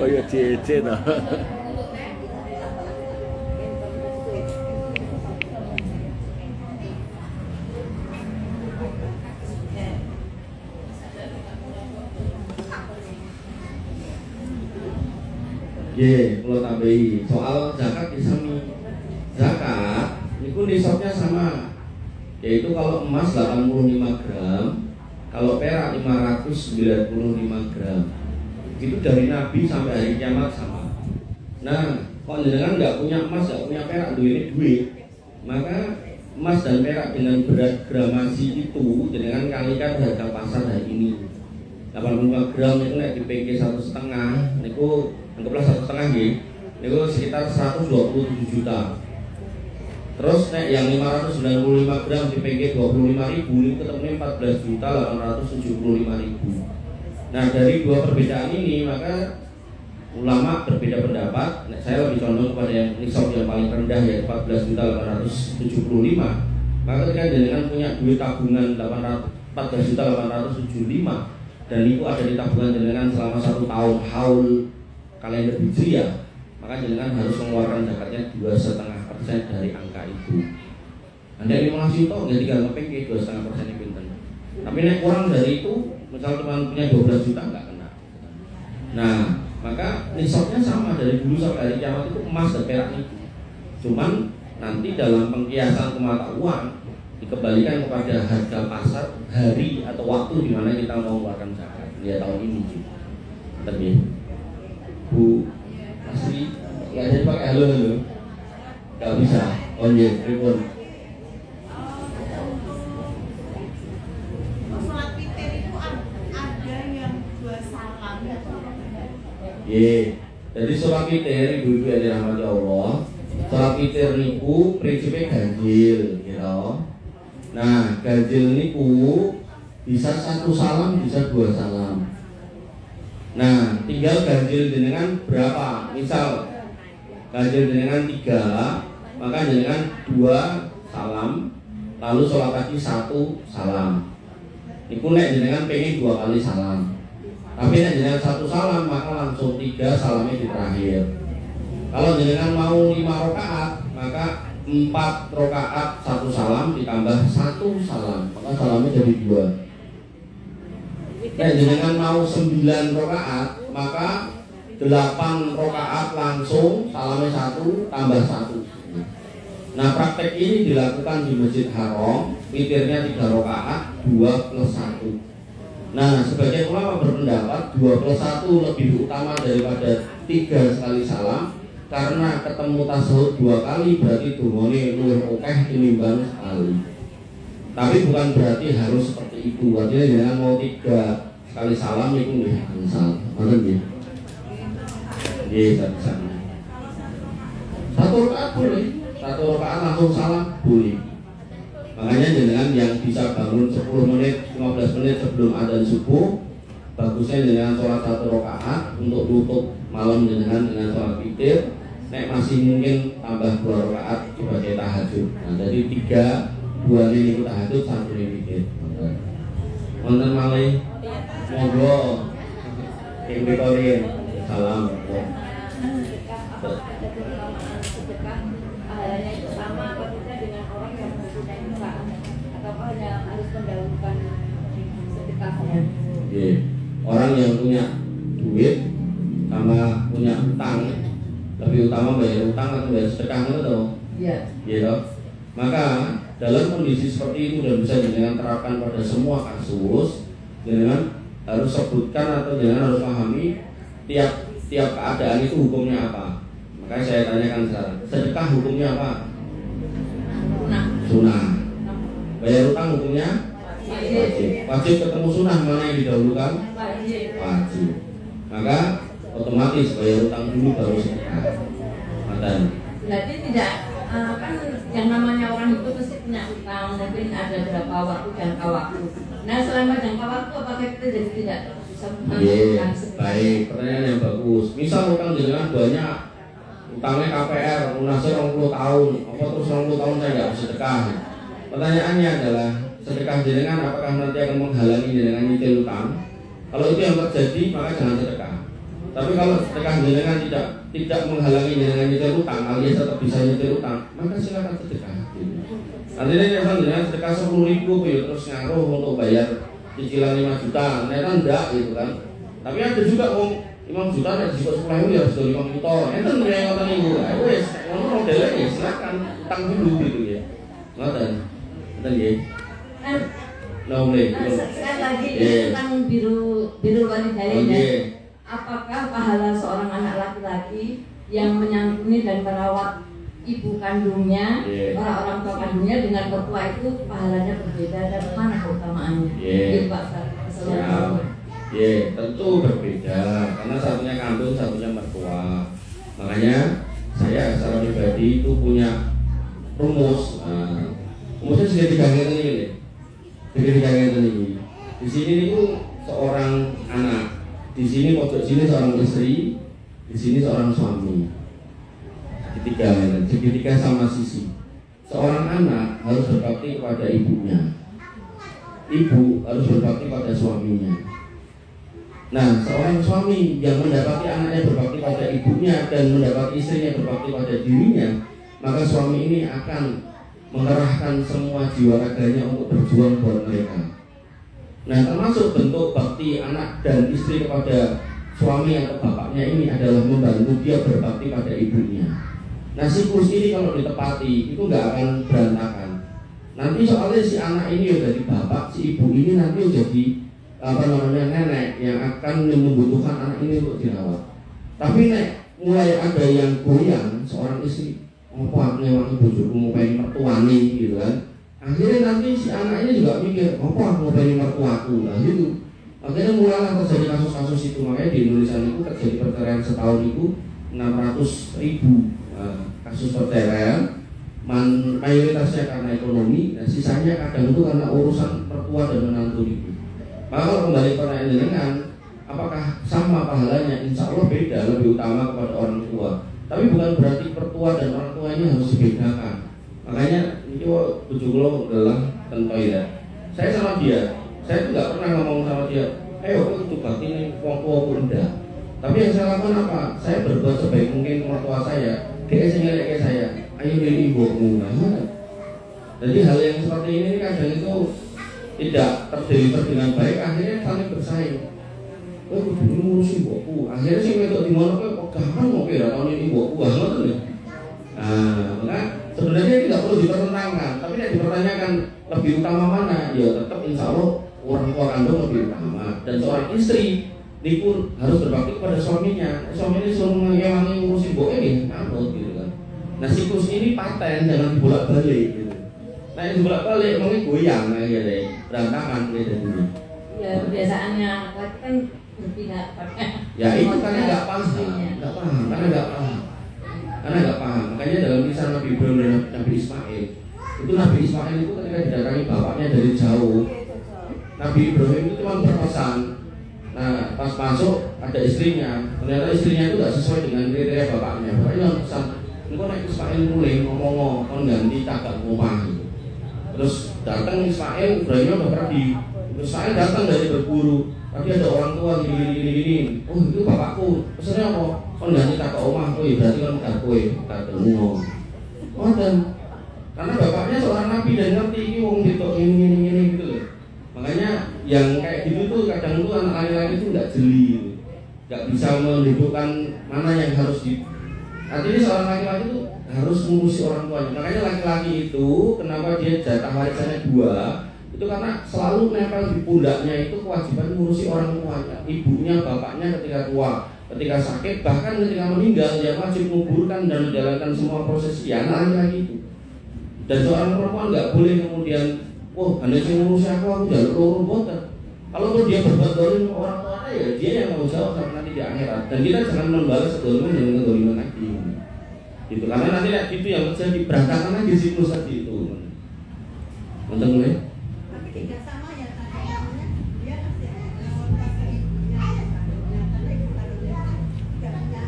Kaya ciece dah. Nggih, kula tambahi soal zakat sami. Zakat niku nisabnya sama. Yaitu kalau emas 85 gram, kalau perak 595 gram. Itu dari Nabi sampai hari kiamat sama. Nah, kalau jenengan nggak punya emas, nggak punya perak, duit, maka emas dan perak dengan berat gramasi itu jenengan kalikan harga pasar hari ini. 85 gram itu nek dipikir 1,5, niku anggaplah 1,5 nggih. Niku sekitar 127 juta. Terus nek yang 595 gram dipikir 25.000 niku ketemunya 14.875.000. Nah, dari dua perbedaan ini maka ulama berbeda pendapat. Nah, saya lebih condong kepada yang nisab yang paling rendah yaitu 14.875. Maka ketika jenengan punya duit tabungan 14.875 dan itu ada di tabungan jenengan selama 1 tahun haul kalender hijriah, maka jenengan harus mengeluarkan zakatnya 2,5% dari angka itu. Anda 15 juta jadi tinggal ngepeng 2,5% pinten. Tapi nek kurang dari itu, misal teman punya 12 juta nggak kena. Nah, maka nisabnya sama dari dulu sampai hari kiamat itu emas dan perak itu. Cuman nanti dalam pengkiasan ke mata uang dikembalikan kepada harga pasar hari atau waktu di mana kita mau mengeluarkan zakat. Ya tahun ini gitu. Tapi Bu Asri nggak jadi pakai halo, nggak bisa. Oh iya, pripun? Sholat witir itu ada yang 2 salam ya. Iya. Jadi sholat witir ibu-ibu yang dirahmati Allah, sholat witir niku prinsipnya ganjil, gitu. Nah, ganjil niku bisa 1 salam, bisa 2 salam. Nah, tinggal ganjil jenengan berapa? Misal ganjil jenengan 3, maka jenengan 2 salam, lalu sholat lagi 1 salam. Niku nek jenengan pengen 2 kali salam. Tapi nek jenengan 1 salam, maka langsung 3 salamnya di terakhir. Kalau jenengan mau 5 rakaat, maka 4 rakaat 1 salam ditambah 1 salam, maka salamnya jadi 2. Nek jenengan mau 9 rakaat, maka 8 rakaat langsung salamnya 1 tambah 1. Nah, praktek ini dilakukan di Masjid Haram, witirnya 3 rakaat, 2 plus 1. Nah, sebagian ulama berpendapat 2 plus 1 lebih utama daripada 3 sekali salam, karena ketemu tasawuf 2 kali berarti dungane luwih akeh tinimbang sekali. Tapi bukan berarti harus seperti itu. Artinya jangan mau 3 kali salam itu nggih ansal. Ngoten nggih. Nggih, sana. 1 rakaat boleh, 1 rakaat langsung salam boleh. Makanya jenengan yang bisa bangun 10 menit, 15 menit sebelum adzan subuh, bagusnya jenengan sholat 1 rakaat untuk tutup malam jenengan dengan sholat witir. Nek masih mungkin tambah 2 rakaat sebagai tahajud. Nah, jadi 2 ini tahajud, 1 ini witir. Wonten malih monggo ing Victoria. Salam. Sedekah pahalanya itu sama apa tidak dengan orang yang mempunyai utang, atau hanya harus mendahulukan sedekahnya? Yeah. Orang yang punya duit sama punya utang lebih utama bayar utang atau bayar sedekah itu? Iya. Gitu. Maka dalam kondisi seperti itu dan bisa jenengan terapkan pada semua kasus, jenengan harus sebutkan atau jenengan harus pahami tiap keadaan itu hukumnya apa. Makanya saya tanyakan sekarang, sedekah hukumnya apa? Sunnah. Bayar utang hukumnya wajib. Wajib ketemu sunnah, mana yang didahulukan? Wajib. Maka otomatis bayar utang dulu baru sedekah. Berarti tidak kan yang namanya orang itu pasti punya utang, mungkin ada berapa waktu jangka waktu. Nah, selama jangka waktu apakah kita jadi tidak bisa menentukan sedekah? Baik, pertanyaan yang bagus. Misal utang jenengan banyak, utangnya KPR, lunasnya 20 tahun, apa terus 20 tahun saya nggak bisa sedekah? Pertanyaannya adalah sedekah jenengan apakah nanti akan menghalangi jenengan nyicil utang? Kalau itu yang terjadi maka jangan sedekah. Tapi kalau sedekah jenengan tidak menghalangi jenengan nyicil utang, alias tetap bisa nyicil utang, maka silakan sedekah. Artinya kalau jenengan sedekah 10.000 terus ngaruh untuk bayar cicilan 5 juta, ternyata enggak gitu kan. Tapi ada juga 5 juta nek disebut 10.000 ya harus 5 juta. Enten yang ngoten niku. Wis ngono modele ya silakan utang dulu gitu ya. Ngoten. Ngoten nggih. Sekali lagi tentang biru walidain ya. Apakah pahala seorang anak laki-laki yang menyantuni dan merawat ibu kandungnya, orang tua kandungnya dengan mertua itu pahalanya berbeda dan mana keutamaannya? Pak tentu berbeda karena satunya kandung, satunya mertua. Makanya saya secara pribadi itu punya rumus. Rumusnya segitiga ini. Di sini itu seorang anak, di sini pojok sini seorang istri, di sini seorang suami. Segitiga sama sisi. Seorang anak harus berbakti kepada ibunya. Ibu harus berbakti pada suaminya. Nah, seorang suami yang mendapati anaknya berbakti pada ibunya dan mendapati istrinya berbakti pada dirinya, maka suami ini akan mengerahkan semua jiwa raganya untuk berjuang buat mereka. Nah, termasuk bentuk bakti anak dan istri kepada suami atau bapaknya ini adalah membantu dia berbakti pada ibunya. Nah, siklus ini kalau ditepati itu nggak akan berantakan. Nanti soalnya si anak ini udah jadi bapak, si ibu ini nanti jadi nenek yang akan membutuhkan anak ini untuk dirawat. Tapi nek mulai ada yang goyang, seorang istri, apa aku ngewangi bojoku ngopeni mertuane gitu kan. Akhirnya nanti si anak ini juga mikir, apa aku ngopeni mertuaku lah gitu. Akhirnya mulailah terjadi kasus-kasus itu. Makanya di Indonesia itu terjadi perceraian setahun itu 600.000 kasus perceraian, mayoritasnya karena ekonomi, dan sisanya kadang itu karena urusan mertua dan menantu itu. Maka kalau kembali pertanyaan dengan apakah sama pahalanya? Insya Allah beda, lebih utama kepada orang tua. Tapi bukan berarti mertua dan orang tua ini harus dibedakan. Makanya ini tujuh kilo adalah tentu ya. Saya sama dia, saya tuh nggak pernah ngomong sama dia, ayo aku itu bakti ini wong rendah. Tapi yang saya lakukan apa? Saya berbuat sebaik mungkin mertua saya. Dia kayak saya, ayo dari ibumu. Jadi hal yang seperti ini kadang itu tidak terdeliver dengan baik, akhirnya saling bersaing. Kudu ngurusi ibuku. Akhirnya sih untuk di mana kok gampang mau kira tahun ini ibuku banget nih. Maka sebenarnya tidak perlu dipertentangkan, tapi yang dipertanyakan lebih utama mana? Ya tetap insya Allah orang tua kandung lebih utama. Dan seorang istri niku harus berbakti kepada suaminya. Suaminya suruh ngewangi ngurusi ibuke nggih, nganut gitu kan. Nah, siklus ini paten, jangan dibolak-balik gitu. Nah, yang dibolak-balik mungkin goyang ya deh, berantakan gitu. Ya, kebiasaannya anak laki kan berpihak pada. Ya itu karena nggak paham, karena nggak paham. Makanya dalam kisah Nabi Ibrahim dan Nabi Ismail, itu Nabi Ismail itu ketika didatangi bapaknya dari jauh, Nabi Ibrahim itu cuma berpesan. Nah, pas masuk ada istrinya, ternyata istrinya itu nggak sesuai dengan kriteria bapaknya. Bapaknya pesan, engkau naik Ismail mulai ngomong kon ganti cagak rumah gitu. Terus datang Ismail, Ibrahim udah pergi. Terus Ismail datang dari berburu. Tadi ada orang tua gini. Oh itu bapakku. Pesannya apa? Kon ganti cagak rumah. Oh iya berarti kan gak kue, gak temu. Oh dan karena bapaknya seorang nabi dan ngerti ini wong gitu ini gitu loh. Makanya yang kayak gitu tuh kadang tuh anak laki-laki itu nggak jeli, nggak bisa menentukan mana yang harus di. Artinya seorang laki-laki itu harus ngurusi orang tuanya. Makanya laki-laki itu kenapa dia jatah warisannya 2? Itu karena selalu nempel di pundaknya itu kewajiban ngurusi orang tuanya, ibunya, bapaknya ketika tua, ketika sakit, bahkan ketika meninggal dia wajib menguburkan dan menjalankan semua proses laki-laki itu. Dan seorang perempuan nggak boleh kemudian hanya sih ngurusi aku jalur lurus boten. Kalau tuh dia berbuat dolim orang tuanya ya dia yang mau jawab sampai nanti di akhirat. Dan kita jangan membalas kedoliman dengan kedoliman lagi. Gitu karena nanti itu yang terjadi berantakan aja siklus tadi itu. Nonton mulai. Tapi tidak sama ya tanya dia kasih ibunya karena ibu kandungnya tidak punya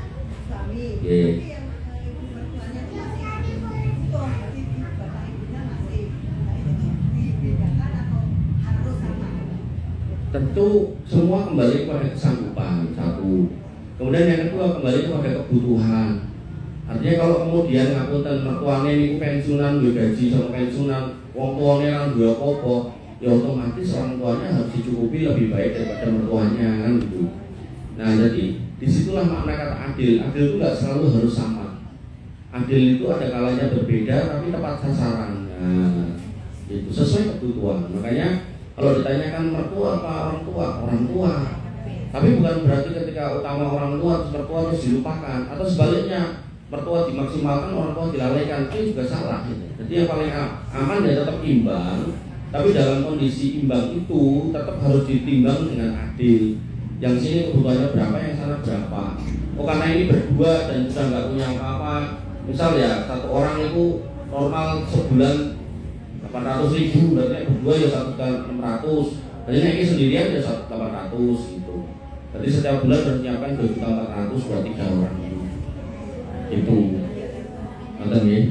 suami. Tapi yang ibu mertuanya itu masih utuh, berarti bapak ibunya masih. Dibedakan atau harus sama? Tentu semua kembali kepada kesanggupan satu. Kemudian yang kedua kembali kepada kebutuhan. Artinya kalau kemudian ngapunten mertuane niku pensiunan duwe gaji sama pensiunan, wong tuane nang duwe apa-apa, ya otomatis orang tuanya harus dicukupi lebih baik daripada mertuanya kan gitu. Nah, jadi disitulah makna kata adil. Adil itu nggak selalu harus sama. Adil itu ada kalanya berbeda tapi tepat sasaran. Nah, itu sesuai kebutuhan. Makanya kalau ditanyakan mertua apa orang tua, orang tua. Tapi bukan berarti ketika utama orang tua terus mertua terus dilupakan, atau sebaliknya mertua dimaksimalkan, orang tua dilalaikan, itu juga salah. Gitu. Jadi yang paling aman ya tetap imbang. Tapi dalam kondisi imbang itu tetap harus ditimbang dengan adil. Yang sini kebutuhannya berapa, yang sana berapa. Oh karena ini berdua dan sudah nggak punya apa-apa. Misal ya satu orang itu normal sebulan 800.000, berarti berdua ya 1.600.000. Jadi ini sendirian ya 800 gitu. Jadi setiap bulan harus menyiapkan 2.400.000 buat 3 orang itu. Nonton ya?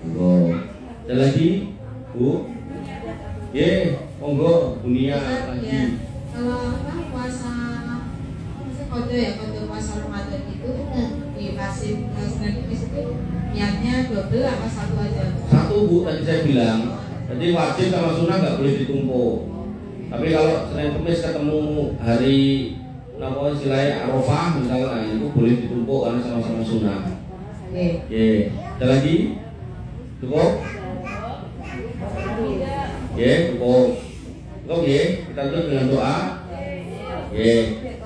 Monggo. Ada lagi, Bu? Monggo, dunia lagi. Kalau puasa kode puasa Ramadan itu di pasif Senin itu niatnya double apa satu aja? Satu, Bu, tadi saya bilang. Jadi wajib sama sunnah nggak boleh ditumpuk. Tapi kalau Senin Kamis ketemu hari istilahnya Arafah misalnya, itu boleh ditumpuk karena sama-sama sunnah. Ada lagi? Cukup? Cukup ya, kita tutup dengan doa.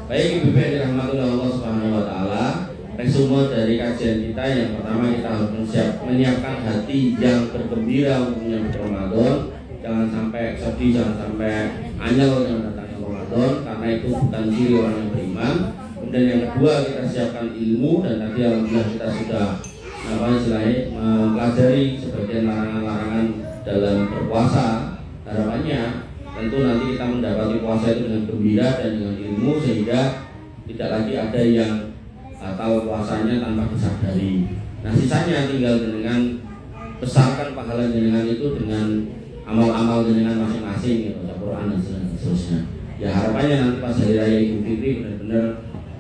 Baik Ibu yang dirahmati oleh Allah Subhanahu wa taala. Resume dari kajian kita, yang pertama kita harus menyiapkan hati yang bergembira untuk menyambut Ramadan. Jangan sampai sedih, jangan sampai anyel yang datangnya Ramadan, karena itu bukan ciri orang yang beriman. Kemudian yang kedua, kita siapkan ilmu, dan tadi alhamdulillah kita sudah mempelajari sebagian larangan-larangan dalam berpuasa. Harapannya tentu nanti kita mendapati puasa itu dengan gembira dan dengan ilmu, sehingga tidak lagi ada yang batal puasanya tanpa disadari. Nah sisanya tinggal dengan besarkan pahala jenengan itu dengan amal-amal jenengan masing-masing, gitu, baca Quran dan seterusnya. Ya harapannya nanti pas hari raya Idul Fitri benar-benar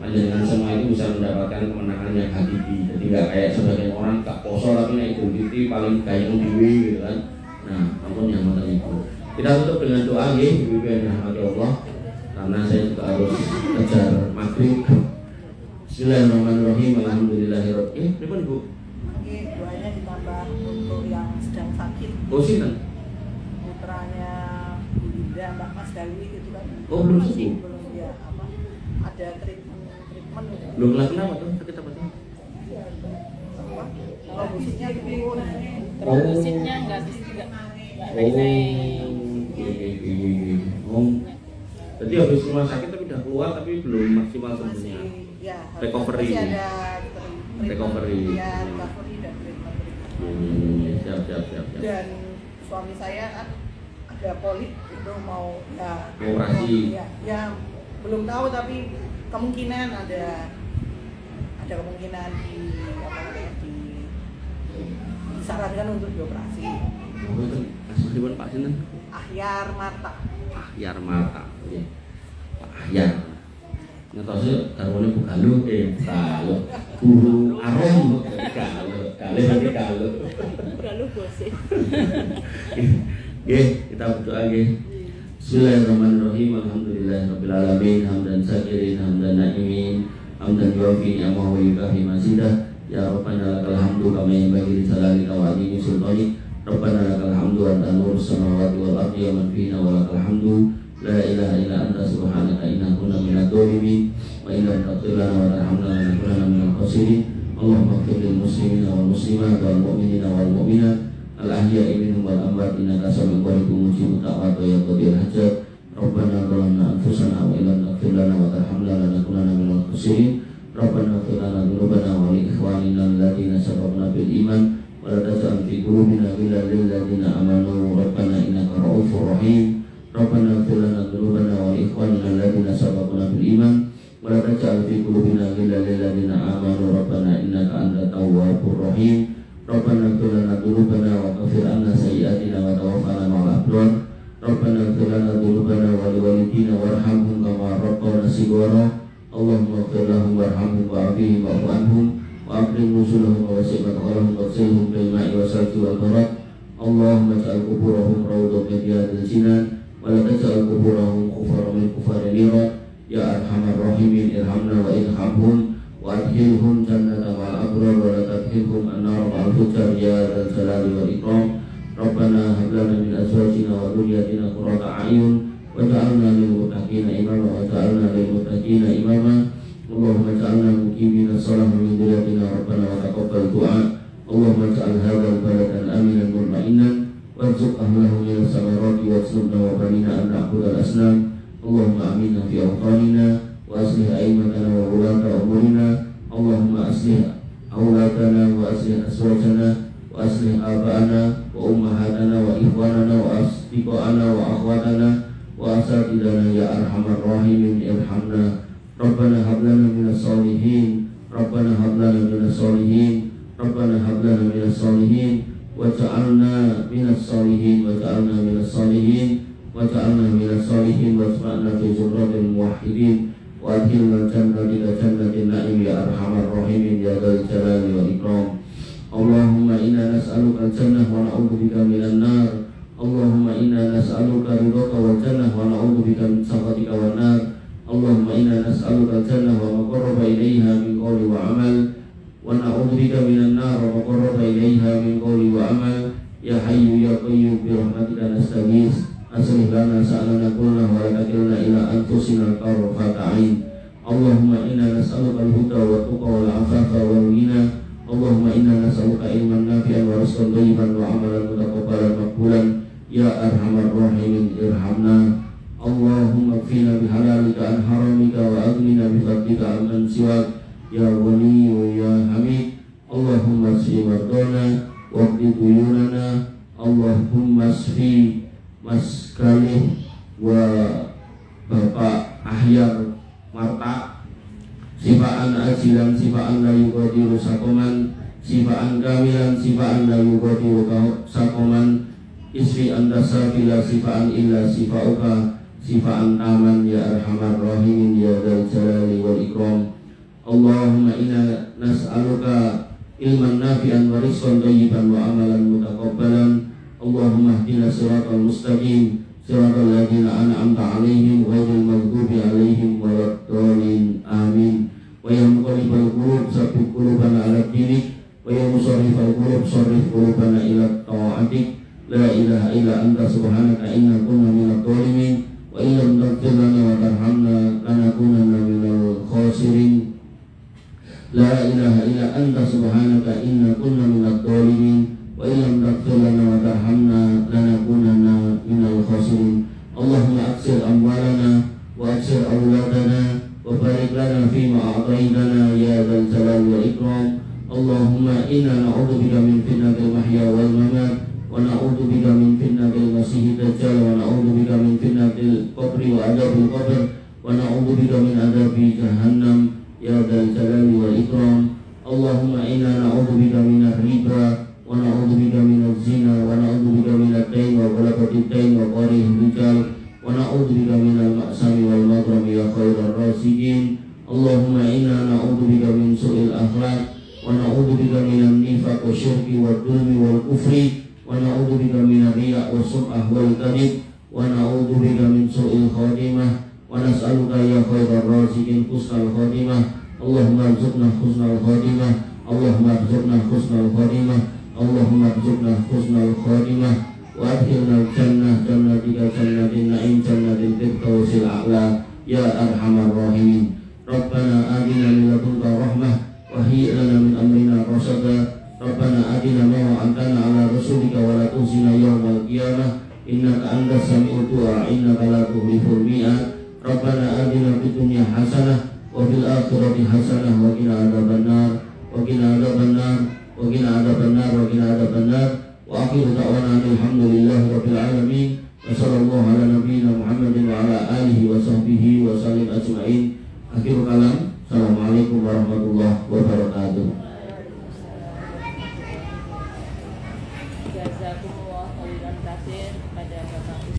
panjenengan semua itu bisa mendapatkan kemenangan yang hakiki. Jadi nggak kayak sebagian orang tak poso tapi naik Idul Fitri paling gayung diwi gitu kan. Nah ampun yang mantan itu. Kita tutup dengan doa ya, Ibu yang dirahmati Allah, karena saya juga harus kejar maghrib. Bismillahirrahmanirrahim. Alhamdulillahirobbilalamin. Berapa Ibu? Doanya ditambah untuk yang sedang sakit. Sinten? Putranya Bu Linda, Mbak Mas Dawi itu kan. Belum Masih sembuh. belum ya apa? Ada treatment. Belum kelar kenapa tuh? Sakit apa tuh? Trombositnya turun. Trombositnya nggak naik. Jadi habis rumah sakit tapi udah keluar tapi belum maksimal sembuhnya. Ya, Recovery. Masih ada Recovery. Ya, recovery dan treatment. Siap. Dan suami saya kan ada polip itu mau operasi. Ya, belum tahu tapi kemungkinan ada kemungkinan disarankan untuk dioperasi. Asma'ul Pak Sinten? Ahyar Marta. Ahyar Marta. Pak Ahyar. Ngetosnya karwane Bu Galuh, Galuh. Guru Arom Galuh. Galuh bose. Kita berdoa nggih. Bismillahirrahmanirrahim. Alhamdulillahirabbil alamin. Hamdan syakirin, hamdan na'imin, hamdan yuafi ni'amahu wa yukafi mazidah. Ya Rabbana lakal hamdu kama yanbaghi li jalalika wa 'azimi sultanik. Rabbana lakal hamdu anta nurus samawati wal ardi wa man fina wa lakal hamdu la ilaha illa anta subhanaka inna kunna minadh dhalimin wa inna taghfir lana wa tarhamna lanakunanna minal khasirin. Allahumma ighfir lil muslimina wal muslimat wal mu'minina wal mu'minat al ahya'i minhum wal amwat innaka sami'un qaribun mujibud da'wat wa yaqdir hajat. Rabbana zalamna anfusana wa illam taghfir lana wa tarhamna lanakunanna minal khasirin. Rabbana ighfir lana dzunubana wa li ikhwanina alladziina sabaqna bil iman wa la taj'al fi qulubina ghillan lil ladziina amanu rabbana innaka ra'ufur rahim. Rabbana ighfir lana dzunubana wa li ikhwanina alladziina sabaqna bil iman wa la taj'al fi qulubina ghillan lil ladziina amanu rabbana innaka antat tawwabur rahim. Rabbana ighfir lana dzunubana wa kaffir 'anna sayyi'atina wa tawaffana ma'al abrar. Rabbana ighfir lana dzunubana wa li walidina warhamhum kama rabbawna shighara. Allahumma ighfir lahum warhamhum wa'afihim wa'fu anhum wa akrim nuzulahum wa wasi' madkhalahum waghsilhum bil ma'i wasalji wal barad. Allahumma ij'al quburahum rawdatan min riyadil jinan wa la taj'al quburahum kuffaran min kuffari niran ya arham arhamar rahimin irhamna wa irhamhum wa adkhilhum jannata ma'al abrar wa la tadkhilhum an-nar ma'al fujjar ya dzal jalali wal ikram. Rabbana hab lana min azwajina wa dhurriyyatina qurrata a'yun waj'alna lil muttaqina imama waj'alna lil muttaqina imama. Allahumma ja'alna muqimina shalah min dhurriyyatina rabbana wa taqabbal du'a. Allahumma ja'al hadzal baladan aminan mutma'innan warzuq ahlahu min as-samarati wasnubna wa banina an na'budal asnam. Allahumma aminna fi awtanina wa aslih a'immatana wa ulata umurina. Allahumma aslih awlatana wa aslih aswajana wa aslih aba'ana wa ummahatana wa ikhwanana wa asdiqana wa akhwatana wa asatidana ya arhamar rahimin irhamna. Rabbana hab lana minas solihin, Rabbana hab lana minas solihin, Rabbana hab lana minas solihin waj'alna minas solihin waj'alna minas solihin waj'alna minas solihin wasma'na fi zumratil muwahhidin wa adkhilna jannata jannatin na'im ya arhamar rahimin ya dzal jalali wal ikram. Allahumma inna nas'aluka al-jannah wa na'udzubika minan nar. Allahumma inna nas'aluka ridhaka wal jannah wa na'udzubika min sakhatika wan nar. Allahumma inna nas'aluka al-jannah wa ma qarraba ilayha min qawli wa amal wa na'udzubika minan nar wa ma qarraba ilayha min qawli wa amal. Ya hayyu ya qayyum bi rahmatika nastaghits. Aslih lana sa'lana kullahu wa la takilna ila anfusina tarfata 'ain. Allahumma inna nas'aluka al-huda wa tuqa wal 'afafa wal ghina. Allahumma inna nas'aluka ilman nafi'an wa rizqan thayyiban wa amalan mutaqabbalan maqbulan ya arhamar rahimin irhamna. Allahumma kfina bihalalika an haramika wa aghnina bi fadlika amman siwak ya waliyyu ya hamid. Allahumma shfi mardana waqdi duyunana. Allahumma shfi maskalih wa Bapak Ahyar Marta sifaan ajilan sifaan la yughadiru sakoman sifaan kamilan sifaan la yughadiru sakoman isfi anta safila sifaan illa sifauka sifaan taman ya arhamar rahimin ya dzal jalali wal ikram. Allahumma inna nas'aluka ilman nafi'an wa rizqan thayyiban wa amalan mutaqabbalan. Allahumma ihdina siratal mustaqim siratal ladzina an'amta 'alaihim ghairil maghdubi 'alaihim waladdallin amin. Wa ya muqallibal qulub tsabbit qulubana 'ala dinik wa ya musarrifal qulub sarrif qulubana ila ta'atik. La ilaha illa anta subhanaka inna kunna minadh dhalimin wa illam taghfir lana wa tarhamna lanakunanna minal khasirin. La ilaha illa anta subhanaka inna kunna minadh dhalimin wa illam taghfir lana wa tarhamna lanakunanna minal khasirin. Allahumma aksir amwalana wa aksir auladana wa barik lana fima a'taitana ya dzal jalali wal ikram. Allahumma inna na'udzubika min fitnatil mahya wal mamat wa na'udzubika min fitnatil masiihid dajjal wa na'udzubika min fitnatil qabri wa adzabil qabr wa na'udzubika min adzabi jahannam ya dzal jalali wal ikram. Allahumma inna na'udzubika minar riba wa na'udzubika minaz zina wa na'udzubika minad dain wa ghalabati dain wa qarihil rijal wa na'udzubika minal ma'sami wal maghrami ya khairar raziqin. Allahumma inna na'udzubika min su'il akhlaq wa na'udzubika minan nifaq wa syirki wa dhulmi wal kufri wa na'udzubika minar riya' wa sum'ah wal kadhib wa na'udzubika min su'il khatimah wa nas'aluka ya khairar raziqin husnal khatimah. Allahumma arzuqna husnal khatimah. Allahumma arzuqna husnal khatimah. Allahumma arzuqna husnal khatimah wa adkhilna jannah jannatika jannatin na'im jannatil firdausil a'la ya arhamar rahimin. Rabbana atina min ladunka rahmah wa hayyi lana min amrina rashada. Rabbana atina ma wa'adtana ala rasulika wa la tukhzina yawmal qiyamah innaka antas sami'ud du'a innaka la tukhliful mi'ad. Rabbana atina fid dunya hasanah wa fil akhirati hasanah wa qina adzabannar wa qina adzabannar wa qina adzabannar wa qina adzabannar. Wa akhiru da'wana alhamdulillahi rabbil alamin wa sallallahu ala nabiyyina Muhammadin wa ala alihi wa sahbihi wa sallim ajma'in. Akhir kalam. Assalamualaikum warahmatullahi wabarakatuh. Jazakumullah khairan katsir kepada